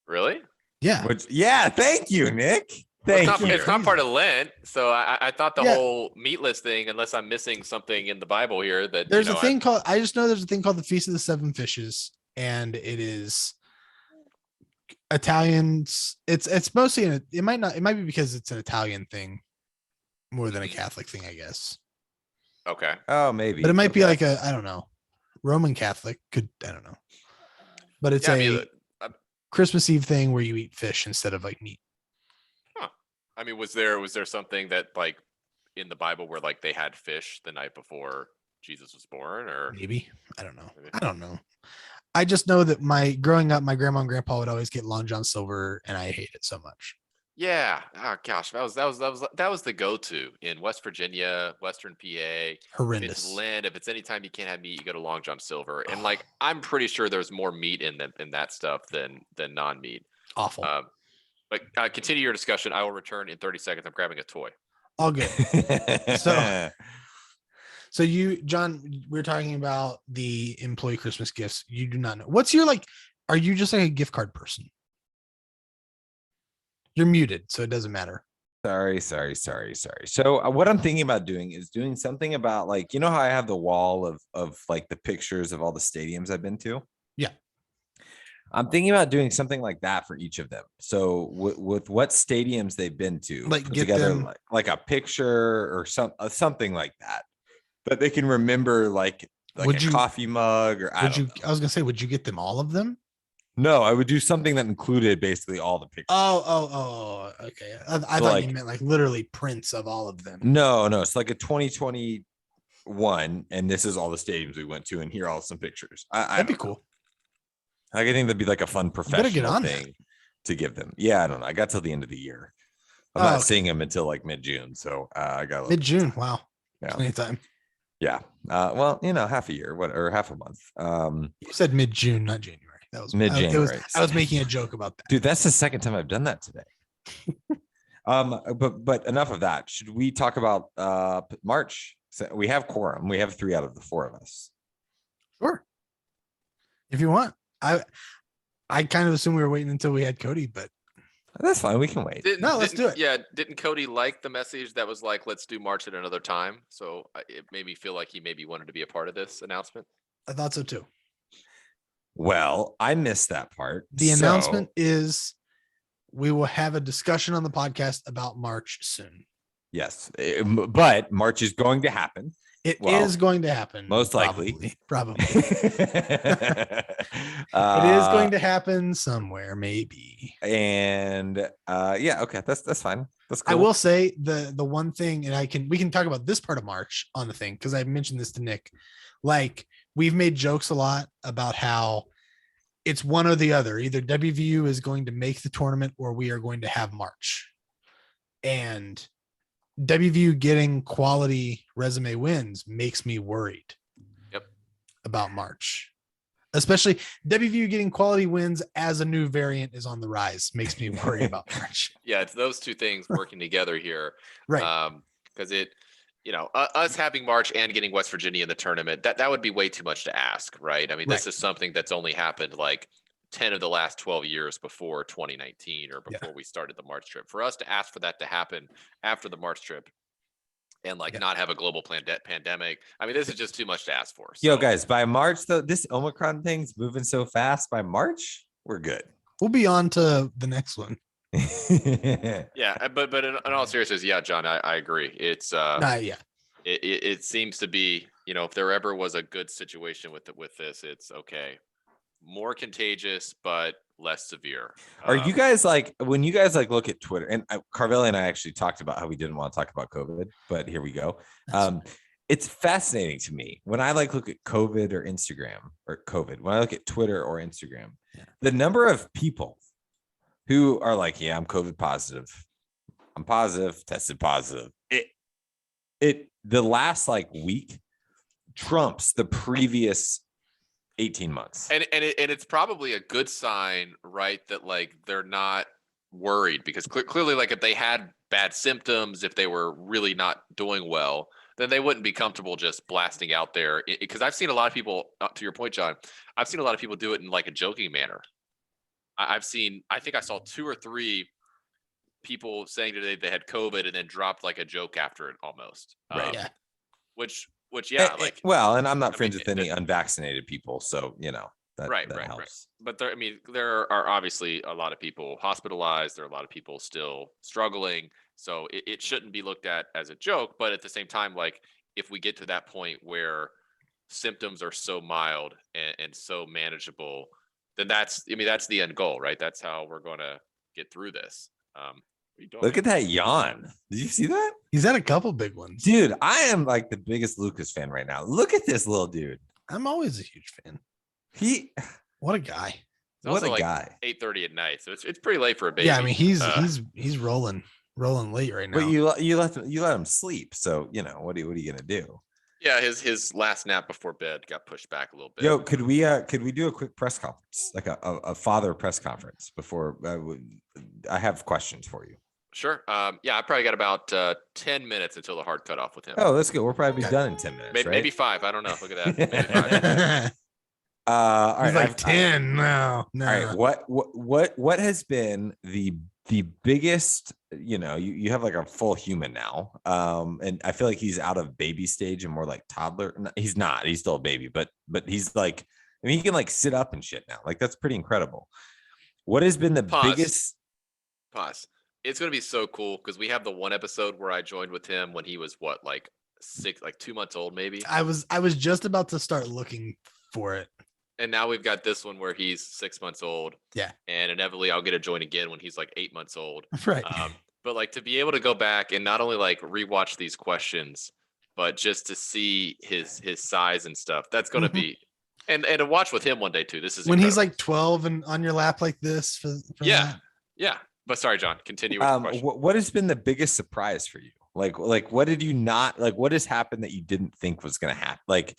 Speaker 3: Really?
Speaker 1: Yeah.
Speaker 2: Yeah, thank you, Nick.
Speaker 3: Well,
Speaker 2: Thank
Speaker 3: it's
Speaker 2: you.
Speaker 3: not part of Lent, so I thought the
Speaker 1: Yeah.
Speaker 3: whole meatless thing, unless I'm missing something in the Bible here, that
Speaker 1: There's a thing called, I just know there's a thing called the Feast of the Seven Fishes, and it is Italians. It's mostly, it might be because it's an Italian thing more than a Catholic thing, I guess.
Speaker 3: Okay.
Speaker 2: Oh, maybe.
Speaker 1: But it might be
Speaker 2: Okay.
Speaker 1: like I don't know, Roman Catholic I don't know. But it's
Speaker 3: Yeah, I
Speaker 1: a
Speaker 3: mean,
Speaker 1: Christmas Eve thing where you eat fish instead of like meat.
Speaker 3: I mean, was there something that like in the Bible where like they had fish the night before Jesus was born, or
Speaker 1: Maybe. I don't know.
Speaker 3: Maybe.
Speaker 1: I don't know. I just know that growing up, my grandma and grandpa would always get Long John Silver, and I hate it so much.
Speaker 3: yeah? Oh gosh, that was the go-to in West Virginia, Western PA. If it's
Speaker 1: Horrendous.
Speaker 3: Lent, if it's anytime you can't have meat, you go to Long John Silver, and like I'm pretty sure there's more meat in that stuff than non-meat.
Speaker 1: Awful.
Speaker 3: But continue your discussion. I will return in 30 seconds. I'm grabbing a toy.
Speaker 1: All good. So you, John, we're talking about the employee Christmas gifts. You do not know. What's your like? Are you just like a gift card person? You're muted, so it doesn't matter.
Speaker 2: Sorry. So what I'm thinking about doing is doing something about like, how I have the wall of like the pictures of all the stadiums I've been to.
Speaker 1: Yeah.
Speaker 2: I'm thinking about doing something like that for each of them. So with what stadiums they've been to,
Speaker 1: Like
Speaker 2: put
Speaker 1: get
Speaker 2: together
Speaker 1: them-
Speaker 2: like a picture or something like that they can remember like
Speaker 1: Would
Speaker 2: a
Speaker 1: you-
Speaker 2: coffee mug or I
Speaker 1: Would
Speaker 2: don't
Speaker 1: you?
Speaker 2: know.
Speaker 1: I was gonna say, would you get them all of them?
Speaker 2: No, I would do something that included basically all the pictures.
Speaker 1: Oh, okay. I
Speaker 2: So,
Speaker 1: thought
Speaker 2: like-
Speaker 1: you meant like literally prints of all of them.
Speaker 2: No, it's like a 2021, and this is all the stadiums we went to, and here are all some pictures. I
Speaker 1: That'd be
Speaker 2: don't know.
Speaker 1: cool.
Speaker 2: I think that'd be like a fun
Speaker 1: better get
Speaker 2: professional
Speaker 1: on that.
Speaker 2: thing to give them. Yeah, I don't know. I got till the end of the year. I'm
Speaker 1: Oh,
Speaker 2: not
Speaker 1: okay.
Speaker 2: seeing them until like mid-June, so I got a little
Speaker 1: Mid June. Wow.
Speaker 2: Yeah.
Speaker 1: Anytime.
Speaker 2: Yeah. Well, half a year, or half a month.
Speaker 1: You said mid June, not January. That was
Speaker 2: Mid-January.
Speaker 1: I was making a joke about that.
Speaker 2: Dude, that's the second time I've done that today. But enough of that. Should we talk about March? So we have quorum. We have 3 out of the 4 of us.
Speaker 1: Sure. If you want. I kind of assumed we were waiting until we had Cody, but
Speaker 2: That's fine. We can wait.
Speaker 1: No, let's do it.
Speaker 3: Yeah, didn't Cody like the message that was like, "Let's do March at another time"? So it made me feel like he maybe wanted to be a part of this announcement.
Speaker 1: I thought so too.
Speaker 2: Well, I missed that part.
Speaker 1: The
Speaker 2: So-
Speaker 1: announcement is we will have a discussion on the podcast about March soon.
Speaker 2: Yes, but March is going to happen.
Speaker 1: It is
Speaker 2: Well,
Speaker 1: going to happen.
Speaker 2: most likely.
Speaker 1: Probably.
Speaker 2: it
Speaker 1: It is going to happen somewhere, maybe.
Speaker 2: And yeah, okay, that's fine. That's cool.
Speaker 1: I will say the one thing, and we can talk about this part of March on the thing because I mentioned this to Nick. Like we've made jokes a lot about how it's one or the other. Either WVU is going to make the tournament or we are going to have March. And WVU getting quality resume wins makes me worried.
Speaker 3: Yep.
Speaker 1: About March. Especially WVU getting quality wins as a new variant is on the rise makes me worry about March.
Speaker 3: Yeah, it's those two things working together here.
Speaker 1: Right.
Speaker 3: Because us having March and getting West Virginia in the tournament, that would be way too much to ask, right? I mean, this
Speaker 1: Right.
Speaker 3: is something that's only happened like 10 of the last 12 years before 2019 or before we started the March trip. For us to ask for that to happen after the March trip and not have a global pandemic, I mean, this is just too much to ask for.
Speaker 2: Yo,
Speaker 3: So,
Speaker 2: guys, by March though, this Omicron thing's moving so fast. By March, we're good.
Speaker 1: We'll be on to the next one.
Speaker 3: yeah, but in all seriousness, yeah, John, I agree. It's
Speaker 1: Yeah.
Speaker 3: it seems to be, if there ever was a good situation with this, it's okay, more contagious but less severe.
Speaker 2: Are you guys like, when you guys like look at Twitter, and Carvelli and I actually talked about how we didn't want to talk about COVID, but here we go. It's fascinating to me when I like look at COVID or Instagram or COVID, when I look at Twitter or Instagram, the number of people who are like, yeah, I'm COVID positive. I'm positive, tested positive. The last like week trumps the previous 18 months.
Speaker 3: And it's probably a good sign, right? That like they're not worried, because clearly, like, if they had bad symptoms, if they were really not doing well, then they wouldn't be comfortable just blasting out there. Because I've seen a lot of people, to your point, John, I've seen a lot of people do it in like a joking manner. I think I saw 2 or 3 people saying today they had COVID and then dropped like a joke after it almost.
Speaker 2: Right.
Speaker 1: Yeah.
Speaker 3: Which yeah, like,
Speaker 2: well, and I'm not
Speaker 3: I
Speaker 2: friends
Speaker 3: mean,
Speaker 2: with any unvaccinated people, so that
Speaker 3: right.
Speaker 2: helps.
Speaker 3: But there are obviously a lot of people hospitalized. There are a lot of people still struggling. So it shouldn't be looked at as a joke. But at the same time, like, if we get to that point where symptoms are so mild and so manageable, then that's the end goal, right? That's how we're going to get through this.
Speaker 2: Look at that yawn. Did you see that?
Speaker 1: He's had a couple big ones.
Speaker 2: Dude, I am like the biggest Lucas fan right now. Look at this little dude.
Speaker 1: I'm always a huge fan. What a guy.
Speaker 2: What a guy.
Speaker 3: 8:30 at night, so it's pretty late for a baby.
Speaker 1: Yeah, I mean he's rolling late right now.
Speaker 2: But you let him sleep. So what are you gonna do?
Speaker 3: Yeah, his last nap before bed got pushed back a little bit.
Speaker 2: Yo, could we do a quick press conference, like a father press conference before I have questions for you?
Speaker 3: Sure. Yeah, I probably got about 10 minutes until the hard cutoff with him.
Speaker 2: Oh, that's good. We'll probably be done in 10 minutes.
Speaker 3: Maybe 5. I don't know. Look at that. Maybe 5.
Speaker 2: All right.
Speaker 1: He's like 10. No.
Speaker 2: All right. What has been the biggest, you have like a full human now. And I feel like he's out of baby stage and more like toddler. He's not, he's still a baby, but he's like, I mean, he can like sit up and shit now. Like, that's pretty incredible. What has been the biggest?
Speaker 3: Pause. It's going to be so cool because we have the one episode where I joined with him when he was like 2 months old, maybe.
Speaker 1: I was just about to start looking for it.
Speaker 3: And now we've got this one where he's 6 months old.
Speaker 1: Yeah.
Speaker 3: And inevitably I'll get to join again when he's like 8 months old.
Speaker 1: Right.
Speaker 3: But like to be able to go back and not only like rewatch these questions, but just to see his size and stuff, that's going to be, and to watch with him one day too. This is
Speaker 1: when
Speaker 3: incredible.
Speaker 1: he's like 12 and on your lap like this. For
Speaker 3: yeah.
Speaker 1: that.
Speaker 3: Yeah. But sorry, John, continue with the question.
Speaker 2: What has been the biggest surprise for you? Like, what did you not like? What has happened that you didn't think was going to happen? Like,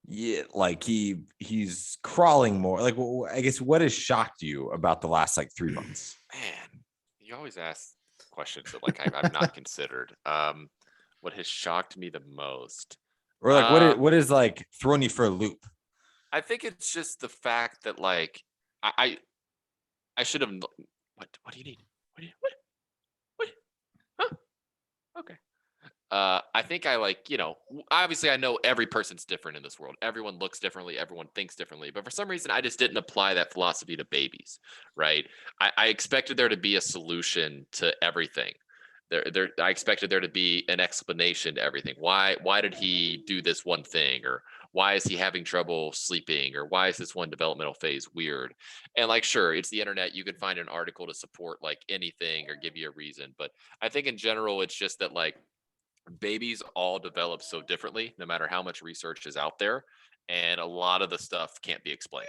Speaker 2: yeah, like he's crawling more. Like, I guess what has shocked you about the last like 3 months?
Speaker 3: Man, you always ask questions that like I've not considered. What has shocked me the most,
Speaker 2: or like what is like throwing you for a loop?
Speaker 3: I think it's just the fact that like I should have. What do you need? What? Huh? Okay. I think I obviously I know every person's different in this world. Everyone looks differently. Everyone thinks differently. But for some reason, I just didn't apply that philosophy to babies, right? I expected there to be a solution to everything. I expected there to be an explanation to everything. Why did he do this one thing? Or why is he having trouble sleeping? Or why is this one developmental phase weird? And like, sure, it's the internet. You can find an article to support like anything or give you a reason. But I think in general, it's just that like babies all develop so differently, no matter how much research is out there. And a lot of the stuff can't be explained.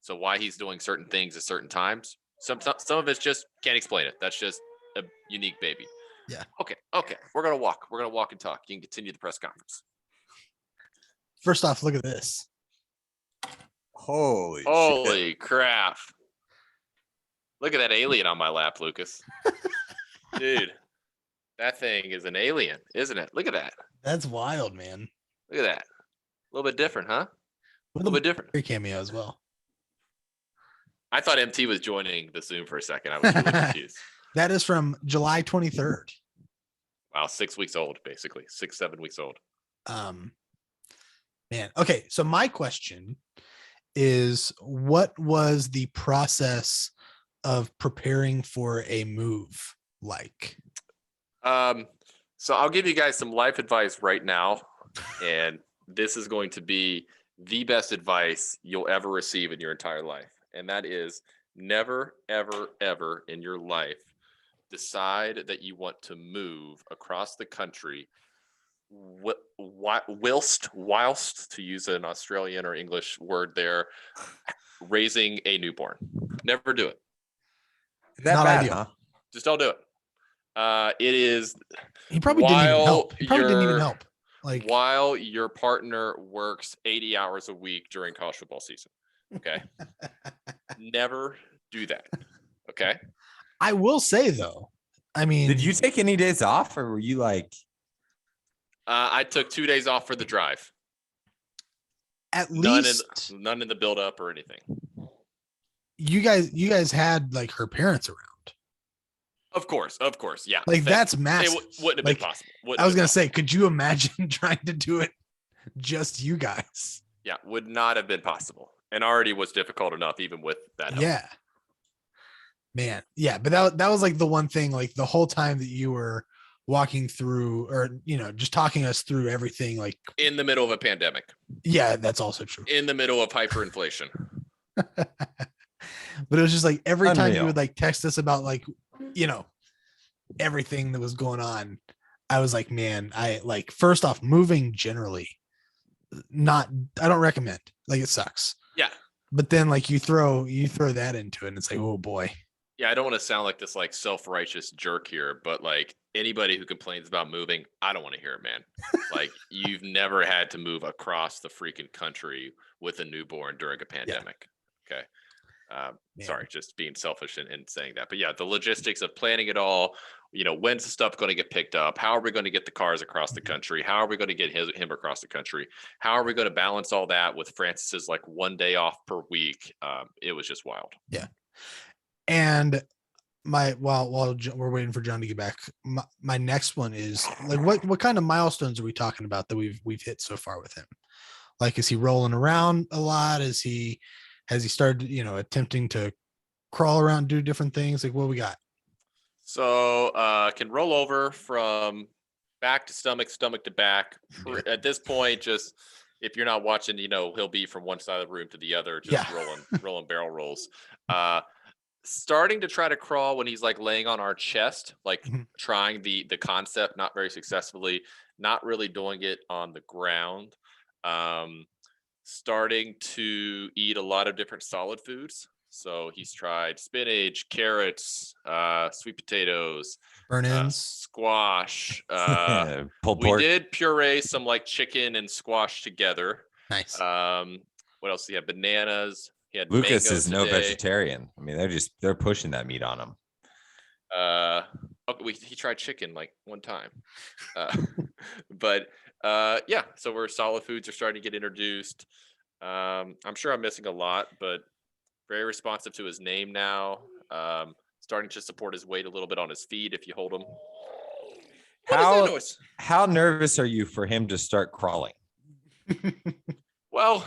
Speaker 3: So why he's doing certain things at certain times, some of it's just can't explain it. That's just a unique baby.
Speaker 1: Yeah.
Speaker 3: Okay. We're gonna walk and talk. You can continue the press conference.
Speaker 1: First off, look at this.
Speaker 2: Holy shit.
Speaker 3: Holy crap. Look at that alien on my lap, Lucas. Dude, that thing is an alien, isn't it? Look at that.
Speaker 1: That's wild, man.
Speaker 3: Look at that. A little bit different, huh? A
Speaker 1: With
Speaker 3: little bit different.
Speaker 1: a cameo as well.
Speaker 3: I thought MT was joining the Zoom for a second. I was really confused.
Speaker 1: That is from July 23rd.
Speaker 3: Wow, 6 weeks old, basically. 6-7 weeks old.
Speaker 1: Man. Okay. So my question is, what was the process of preparing for a move like?
Speaker 3: So I'll give you guys some life advice right now. And this is going to be the best advice you'll ever receive in your entire life. And that is never, ever, ever in your life decide that you want to move across the country whilst, to use an Australian or English word there, raising a newborn. Never do it.
Speaker 2: That
Speaker 1: Not
Speaker 2: bad,
Speaker 1: ideal.
Speaker 2: huh?
Speaker 3: Just don't do it. It is
Speaker 1: He probably didn't even
Speaker 3: while
Speaker 1: help. He probably didn't even
Speaker 3: you're-
Speaker 1: help. Like,
Speaker 3: while your partner works 80 hours a week during college football season. Okay. Never do that. Okay.
Speaker 1: I will say though, I mean,
Speaker 2: Did you take any days off, or were you like,
Speaker 3: I took 2 days off for the drive.
Speaker 1: at
Speaker 3: None
Speaker 1: least
Speaker 3: none in the build up or anything.
Speaker 1: you guys had like her parents around.
Speaker 3: Of course. Yeah.
Speaker 1: Like that's
Speaker 3: It
Speaker 1: massive.
Speaker 3: wouldn't have
Speaker 1: Like,
Speaker 3: been possible.
Speaker 1: I was gonna say, could you imagine trying to do it just you guys?
Speaker 3: Yeah, would not have been possible, and already was difficult enough, even with that help.
Speaker 1: Yeah. Man, yeah, but that was like the one thing, like the whole time that you were walking through, or just talking us through everything, like,
Speaker 3: In the middle of a pandemic,
Speaker 1: yeah, that's also true.
Speaker 3: in the middle of hyperinflation.
Speaker 1: But it was just like every time you
Speaker 2: Unreal.
Speaker 1: would like text us about like, everything that was going on, I was like, man, I like, first off, moving generally, I don't recommend. Like, it sucks.
Speaker 3: Yeah.
Speaker 1: But then like you throw that into it and it's like, oh boy.
Speaker 3: Yeah, I don't want to sound like this like self-righteous jerk here, but like anybody who complains about moving, I don't want to hear it, man. Like, you've never had to move across the freaking country with a newborn during a pandemic. Okay.
Speaker 1: Man.
Speaker 3: Sorry, just being selfish in saying that. But yeah, the logistics of planning it all, when's the stuff going to get picked up? How are we going to get the cars across the country? How are we going to get him across the country? How are we going to balance all that with Francis's like 1 day off per week? It was just wild.
Speaker 1: And while we're waiting for John to get back, my next one is like, what kind of milestones are we talking about that we've hit so far with him? Like, is he rolling around a lot? Has he started, attempting to crawl around, do different things? Like, what we got?
Speaker 3: So can roll over from back to stomach, stomach to back. At this point, just if you're not watching, he'll be from one side of the room to the other, just rolling barrel rolls. Starting to try to crawl when he's like laying on our chest, like
Speaker 1: Mhm.
Speaker 3: trying the concept, not very successfully, not really doing it on the ground. Starting to eat a lot of different solid foods. So he's tried spinach, carrots, sweet potatoes,
Speaker 1: Burn-ins.
Speaker 3: squash.
Speaker 2: pulled
Speaker 3: We
Speaker 2: pork?
Speaker 3: did puree some like chicken and squash together.
Speaker 1: Nice.
Speaker 3: What else? He had bananas. He had
Speaker 2: Lucas
Speaker 3: mango
Speaker 2: is no
Speaker 3: today.
Speaker 2: vegetarian. I mean, they're pushing that meat on him.
Speaker 3: He tried chicken like one time. But yeah, so we're solid foods are starting to get introduced. I'm sure I'm missing a lot, but very responsive to his name now. Starting to support his weight a little bit on his feet if you hold him. What is that noise?
Speaker 2: How nervous are you for him to start crawling?
Speaker 3: Well,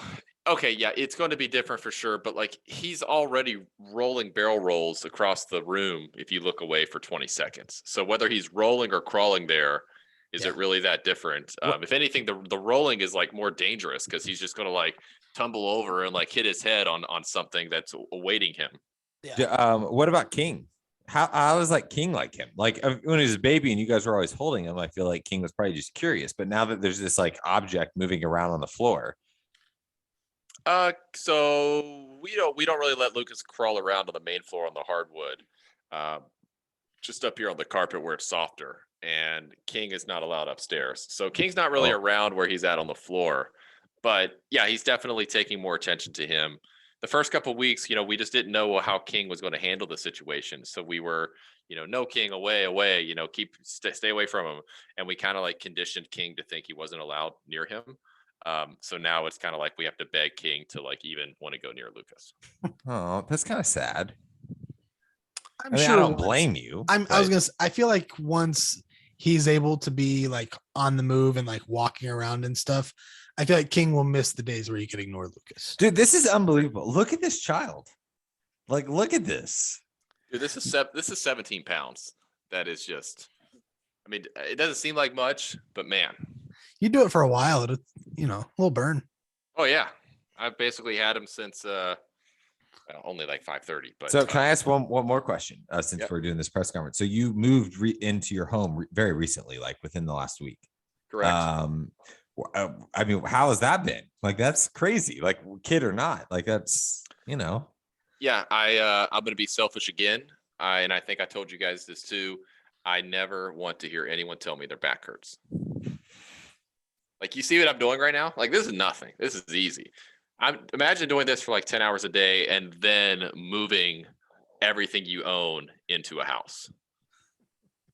Speaker 3: okay, yeah, it's going to be different for sure, but like he's already rolling barrel rolls across the room if you look away for 20 seconds. So whether he's rolling or crawling there, is it really that different? If anything, the rolling is like more dangerous because he's just going to like tumble over and like hit his head on something that's awaiting him.
Speaker 2: What about King? How is like King like him? Like when he was a baby and you guys were always holding him, I feel like King was probably just curious. But now that there's this like object moving around on the floor.
Speaker 3: So we don't really let Lucas crawl around on the main floor on the hardwood. Just up here on the carpet where it's softer, and King is not allowed upstairs. So King's not really around where he's at on the floor. But yeah, he's definitely taking more attention to him. The first couple of weeks, we just didn't know how King was going to handle the situation. So we were, no King, away, stay away from him. And we kind of like conditioned King to think he wasn't allowed near him. So now it's kind of like we have to beg King to like even want to go near Lucas.
Speaker 2: Oh, that's kind of sad.
Speaker 1: I'm
Speaker 2: I mean, I don't blame you.
Speaker 1: I was
Speaker 2: but-
Speaker 1: gonna. I feel like once he's able to be like on the move and like walking around and stuff, I feel like King will miss the days where he could ignore Lucas.
Speaker 2: Dude, this is unbelievable. Look at this child. Like, look at this.
Speaker 3: Dude, this is 17 pounds. That is just, I mean, it doesn't seem like much, but man.
Speaker 1: You do it for a while, it'll, a little burn.
Speaker 3: Oh yeah. I've basically had him since only like 5:30. But
Speaker 2: So can I ask one more question since
Speaker 3: Yep.
Speaker 2: we're doing this press conference? So you moved into your home very recently, like within the last week.
Speaker 3: correct.
Speaker 2: I mean, how has that been? Like, that's crazy. Like, kid or not, like that's
Speaker 3: Yeah, I'm gonna be selfish again. And I think I told you guys this too. I never want to hear anyone tell me their back hurts. Like, you see what I'm doing right now? Like, this is nothing. This is easy. Imagine doing this for like 10 hours a day and then moving everything you own into a house.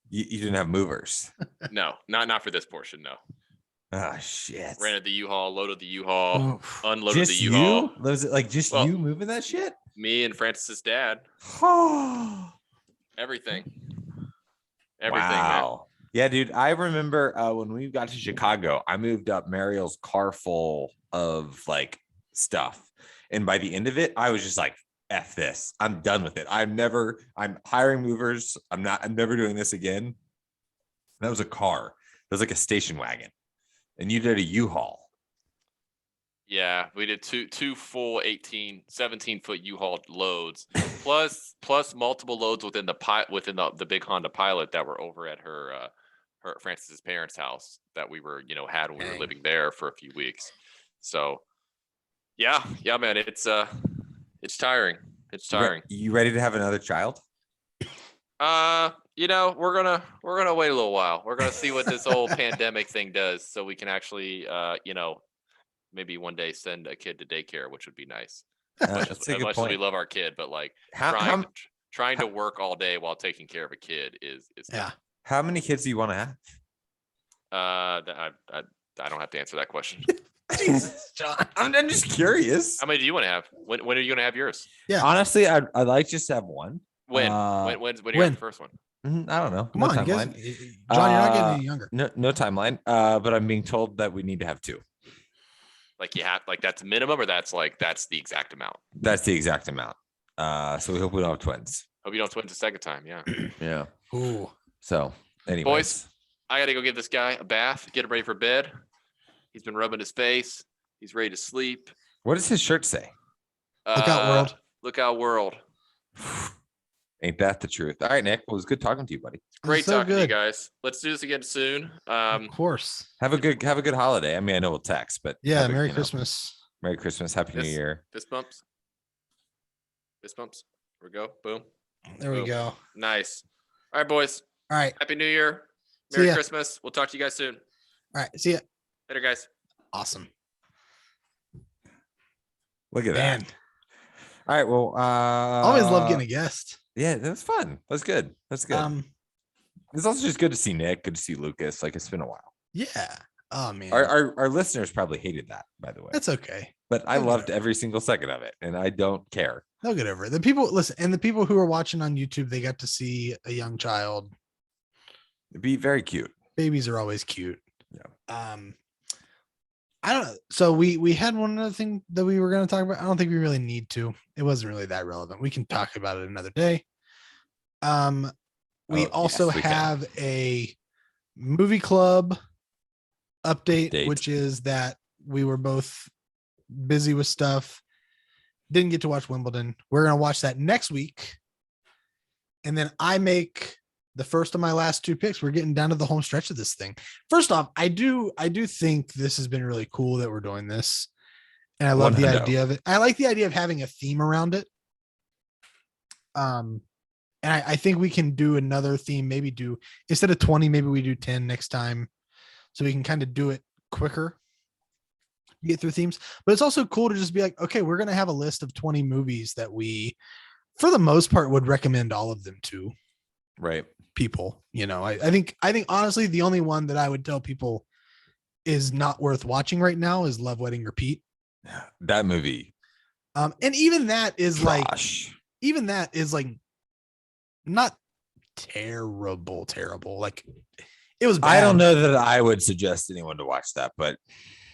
Speaker 2: you didn't have movers.
Speaker 3: No, not for this portion. No,
Speaker 2: Oh shit.
Speaker 3: rented the U-Haul, loaded the U-Haul,
Speaker 1: Oof.
Speaker 3: unloaded the
Speaker 2: Just
Speaker 3: U-Haul.
Speaker 2: you? Was it like just
Speaker 3: Well-
Speaker 2: you moving that shit?
Speaker 3: Me and Francis's dad,
Speaker 2: Oh,
Speaker 3: everything, man.
Speaker 2: wow. Yeah, dude. I remember when we got to Chicago, I moved up Mariel's car full of like stuff. And by the end of it, I was just like, F this. I'm done with it. I'm hiring movers. I'm never doing this again. That was a car. It was like a station wagon. And you did a U-Haul.
Speaker 3: Yeah, we did two full 17-foot U-Haul loads, plus multiple loads within the big Honda Pilot that were over at her Francis's parents' house that we were had when we were
Speaker 1: Dang.
Speaker 3: living there for a few weeks. So yeah, man, it's tiring. It's tiring.
Speaker 2: You ready to have another child?
Speaker 3: We're gonna wait a little while. We're gonna see what this whole pandemic thing does, so we can actually maybe one day send a kid to daycare, which would be nice.
Speaker 2: That's a
Speaker 3: As
Speaker 2: good
Speaker 3: much as we
Speaker 2: point.
Speaker 3: love our kid, but like
Speaker 2: How
Speaker 3: trying to work all day while taking care of a kid is
Speaker 1: Yeah.
Speaker 2: how many kids do you want to have?
Speaker 3: I don't have to answer that question.
Speaker 1: Jesus, John.
Speaker 2: I'm just curious.
Speaker 3: How many do you want to have? When are you gonna have yours?
Speaker 2: Honestly, I'd like just to have one.
Speaker 3: When
Speaker 2: Uh,
Speaker 3: do you have the first one?
Speaker 2: I don't know.
Speaker 1: Come
Speaker 2: No
Speaker 1: on, you guys.
Speaker 2: timeline.
Speaker 1: John, you're not getting any younger.
Speaker 2: No timeline. But I'm being told that we need to have two.
Speaker 3: Like you have that's minimum, or that's the exact amount.
Speaker 2: That's the exact amount. So we hope we don't have twins.
Speaker 3: Hope you don't twins the second time. Yeah.
Speaker 2: Yeah.
Speaker 1: Ooh.
Speaker 2: So anyways.
Speaker 3: Boys, I got to go give this guy a bath, get him ready for bed. He's been rubbing his face. He's ready to sleep.
Speaker 2: What does his shirt say?
Speaker 1: Look out, world.
Speaker 3: Look out, world.
Speaker 2: Ain't that the truth? All right, Nick. Well, it was good talking to you, buddy.
Speaker 3: Great
Speaker 1: so
Speaker 3: talking to you
Speaker 1: good.
Speaker 3: guys. Let's do this again soon.
Speaker 1: Of course.
Speaker 2: Have a good holiday. I mean, I know we'll text, but
Speaker 1: Yeah.
Speaker 2: have a-
Speaker 1: Merry
Speaker 2: you know,
Speaker 1: Christmas.
Speaker 2: Merry Christmas. Happy New
Speaker 3: Yes.
Speaker 2: Year.
Speaker 3: Fist bumps. Fist bumps. Here we go. Boom.
Speaker 1: There we
Speaker 3: Boom.
Speaker 1: go. All
Speaker 3: Nice. All right, boys.
Speaker 1: right.
Speaker 3: Happy New Year.
Speaker 1: See
Speaker 3: Merry
Speaker 1: ya.
Speaker 3: Christmas. We'll talk to you guys soon.
Speaker 1: All right. See ya.
Speaker 3: Later, guys.
Speaker 1: Awesome.
Speaker 2: Look at
Speaker 1: Man,
Speaker 2: that. All right. Well,
Speaker 1: always love getting a guest.
Speaker 2: Yeah, that was fun. That's good. That's good. It's also just good to see Nick. Good to see Lucas. Like, it's been a while.
Speaker 1: Yeah. Oh man.
Speaker 2: Our listeners probably hated that, by the way.
Speaker 1: That's okay.
Speaker 2: But I
Speaker 1: They'll get
Speaker 2: loved
Speaker 1: over it.
Speaker 2: every single second of it, and I don't care.
Speaker 1: They'll get over it. The people listen, and the people who are watching on YouTube, they got to see a young child.
Speaker 2: It'd be very cute.
Speaker 1: Babies are always cute.
Speaker 2: Yeah.
Speaker 1: I don't know. So we had one other thing that we were going to talk about. I don't think we really need to. It wasn't really that relevant. We can talk about it another day. We
Speaker 2: Oh,
Speaker 1: also
Speaker 2: yes, we can.
Speaker 1: have a movie club update,
Speaker 2: Date.
Speaker 1: which is that we were both busy with stuff. Didn't get to watch Wimbledon. We're going to watch that next week. And then I make the first of my last two picks. We're getting down to the home stretch of this thing. First off, I do think this has been really cool that we're doing this. And I love the
Speaker 2: 100.
Speaker 1: idea of it. I like the idea of having a theme around it. And I think we can do another theme, maybe do instead of 20, maybe we do 10 next time. So we can kind of do it quicker. get through themes, but it's also cool to just be like, okay, we're going to have a list of 20 movies that we, for the most part, would recommend all of them to
Speaker 2: Right.
Speaker 1: people. I think honestly, the only one that I would tell people is not worth watching right now is Love, Wedding, Repeat.
Speaker 2: That movie.
Speaker 1: And even that is
Speaker 2: Trash.
Speaker 1: like not terrible. Like it was bad.
Speaker 2: I don't know that I would suggest anyone to watch that, but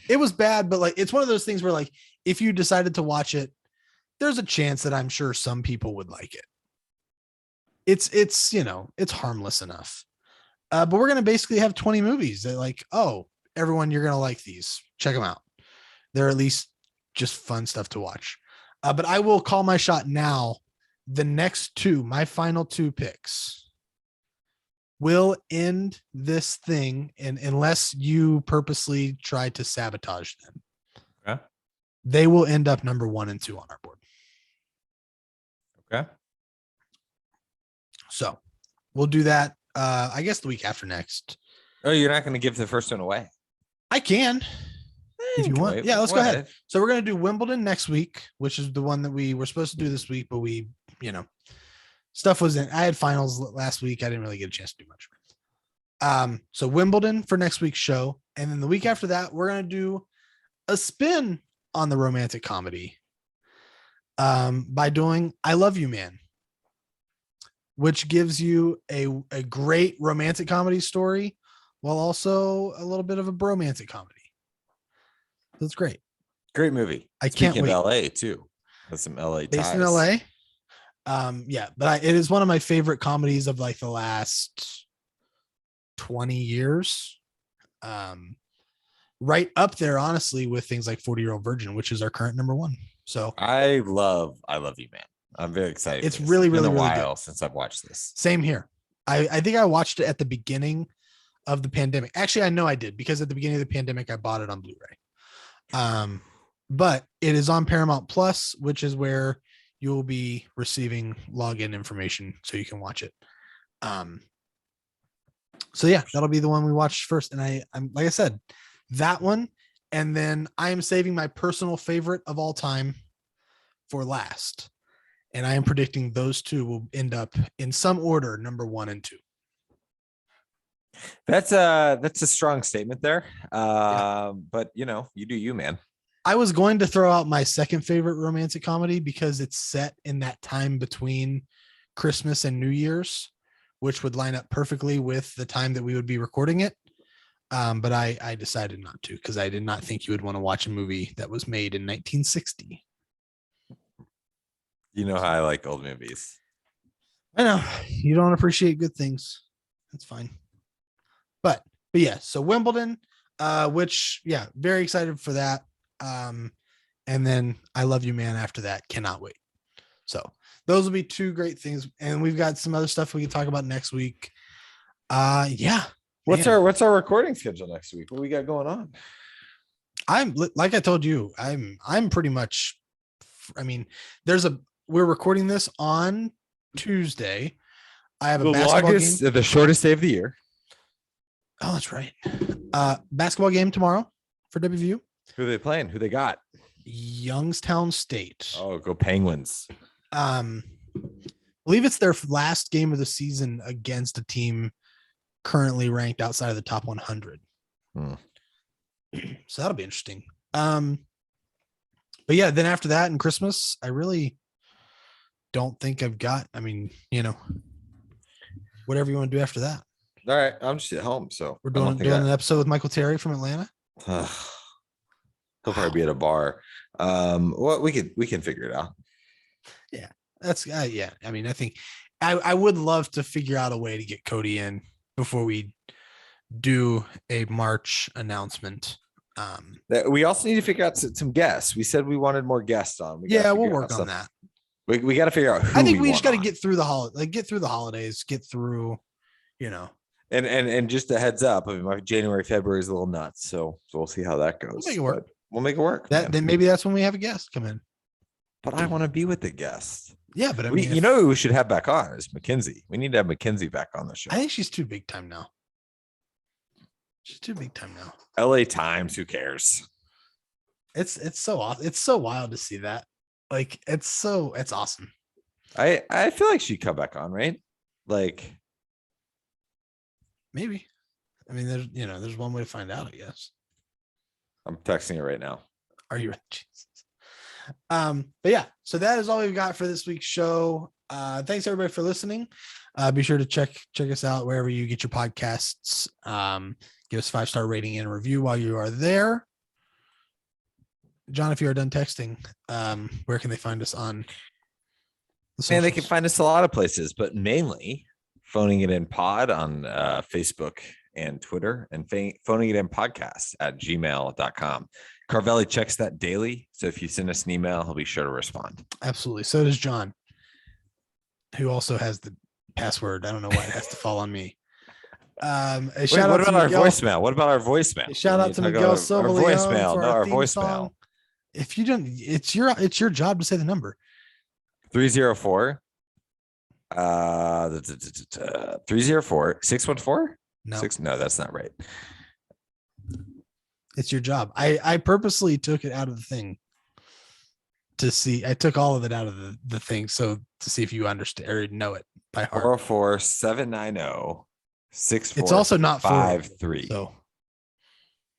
Speaker 1: It was bad, but like it's one of those things where like if you decided to watch it, there's a chance that I'm sure some people would like it. It's it's harmless enough. But we're gonna basically have 20 movies that like, oh, everyone, you're gonna like these. Check them out. They're at least just fun stuff to watch. But I will call my shot now. The next two, my final two picks, will end this thing, and unless you purposely try to sabotage them,
Speaker 2: Okay.
Speaker 1: they will end up number 1 and 2 on our board.
Speaker 2: okay.
Speaker 1: So we'll do that. I guess the week after next.
Speaker 2: Oh, you're not going to give the first one away.
Speaker 1: I can, if you want.
Speaker 2: Wait,
Speaker 1: Yeah, let's go ahead. So we're going to do Wimbledon next week, which is the one that we were supposed to do this week, but we, stuff was in. I had finals last week. I didn't really get a chance to do much. So Wimbledon for next week's show. And then the week after that, we're going to do a spin on the romantic comedy by doing I Love You, Man, which gives you a great romantic comedy story while also a little bit of a bromantic comedy. That's great.
Speaker 2: Great movie.
Speaker 1: I can't
Speaker 2: Speaking
Speaker 1: wait.
Speaker 2: of LA too. With some LA
Speaker 1: Based
Speaker 2: ties.
Speaker 1: in LA. Yeah, but it is one of my favorite comedies of like the last 20 years. Right up there, honestly, with things like 40-Year-Old Virgin, which is our current number 1. So
Speaker 2: I love You, Man. I'm very excited.
Speaker 1: It's
Speaker 2: for this.
Speaker 1: really,
Speaker 2: It's been
Speaker 1: really,
Speaker 2: a
Speaker 1: really
Speaker 2: while since I've watched this.
Speaker 1: same here. I think I watched it at the beginning of the pandemic. Actually, I know I did, because at the beginning of the pandemic, I bought it on Blu-ray. But it is on Paramount Plus, which is where you'll be receiving login information so you can watch it. So yeah, that'll be the one we watched first. And I'm like I said, that one, and then I am saving my personal favorite of all time for last. And I am predicting those two will end up in some order, number 1 and 2.
Speaker 2: That's a strong statement there. But you do you, man.
Speaker 1: I was going to throw out my second favorite romantic comedy because it's set in that time between Christmas and New Year's, which would line up perfectly with the time that we would be recording it. But I decided not to, because I did not think you would want to watch a movie that was made in 1960.
Speaker 2: You know how I like old movies.
Speaker 1: I know you don't appreciate good things. That's fine. But yeah, so Wimbledon, which, yeah, very excited for that. And then I Love You, Man after that. Cannot wait. So those will be 2 great things. And we've got some other stuff we can talk about next week. Yeah.
Speaker 2: What's
Speaker 1: man.
Speaker 2: our recording schedule next week? What we got going on?
Speaker 1: I'm like I told you, I'm pretty much, I mean, we're recording this on Tuesday. I have a basketball game.
Speaker 2: The shortest day of the year.
Speaker 1: Oh, that's right. Basketball game tomorrow for WVU.
Speaker 2: Who are they playing? Who they got?
Speaker 1: Youngstown State.
Speaker 2: Oh, go Penguins.
Speaker 1: I believe it's their last game of the season against a team currently ranked outside of the top 100. So that'll be interesting. But yeah, then after that and Christmas, I really don't think I've got, whatever you want to do after that.
Speaker 2: All right, I'm just at home, so
Speaker 1: We're doing an episode with Michael Terry from Atlanta.
Speaker 2: He'll probably be at a bar. Well, we can figure it out.
Speaker 1: Yeah, that's yeah. I mean, I think I would love to figure out a way to get Cody in before we do a March announcement.
Speaker 2: We also need to figure out some guests. We said we wanted more guests on.
Speaker 1: We'll work on that.
Speaker 2: We got to figure out who
Speaker 1: I think we just got to get through the holidays, get through,
Speaker 2: And just a heads up, my January, February is a little nuts, so we'll see how that goes.
Speaker 1: We'll make it work.
Speaker 2: Then
Speaker 1: maybe that's when we have a guest come in.
Speaker 2: But I want to be with the guest.
Speaker 1: Yeah, but
Speaker 2: who we should have back on is Mackenzie. We need to have Mackenzie back on the show.
Speaker 1: I think she's too big time now. She's too big time now.
Speaker 2: LA Times, who cares?
Speaker 1: It's so awesome. It's so wild to see that. Like it's awesome.
Speaker 2: I feel like she'd come back on, right? Like,
Speaker 1: Maybe. I mean, there's one way to find out, I guess.
Speaker 2: I'm texting her right now.
Speaker 1: Are you ready? Jesus. But yeah, so that is all we've got for this week's show. Thanks everybody for listening. Be sure to check us out wherever you get your podcasts. Give us a 5-star rating and a review while you are there. John, if you are done texting, where can they find us on the
Speaker 2: And they can
Speaker 1: socials?
Speaker 2: find us a lot of places, but mainly Phoning It In Pod on Facebook and Twitter, and Phoning It In Podcast at gmail.com. Carvelli checks that daily. So if you send us an email, he'll be sure to respond.
Speaker 1: Absolutely. So does John, who also has the password. I don't know why it has to fall on me.
Speaker 2: Wait, what about our voicemail? What about our voicemail?
Speaker 1: A shout out to Miguel Silva
Speaker 2: Our voicemail. No, our voicemail.
Speaker 1: Song. If you don't, it's your job to say the number.
Speaker 2: 304 304 614
Speaker 1: No,
Speaker 2: no, that's not right.
Speaker 1: it's your job. I purposely took it out of the thing to see. I took all of it out of the thing so to see if you understand or know it by heart.
Speaker 2: 404 790
Speaker 1: It's also not
Speaker 2: 6453.
Speaker 1: So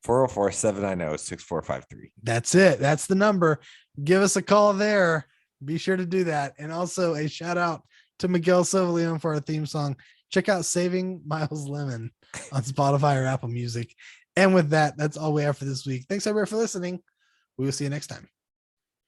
Speaker 2: 404 790 6453.
Speaker 1: that's it. That's the number. Give us a call there. Be sure to do that. And also a shout out to Miguel Silva for our theme song. Check out Saving Miles Lemon on Spotify or Apple Music. And with that, that's all we have for this week. Thanks everybody for listening. We will see you next time.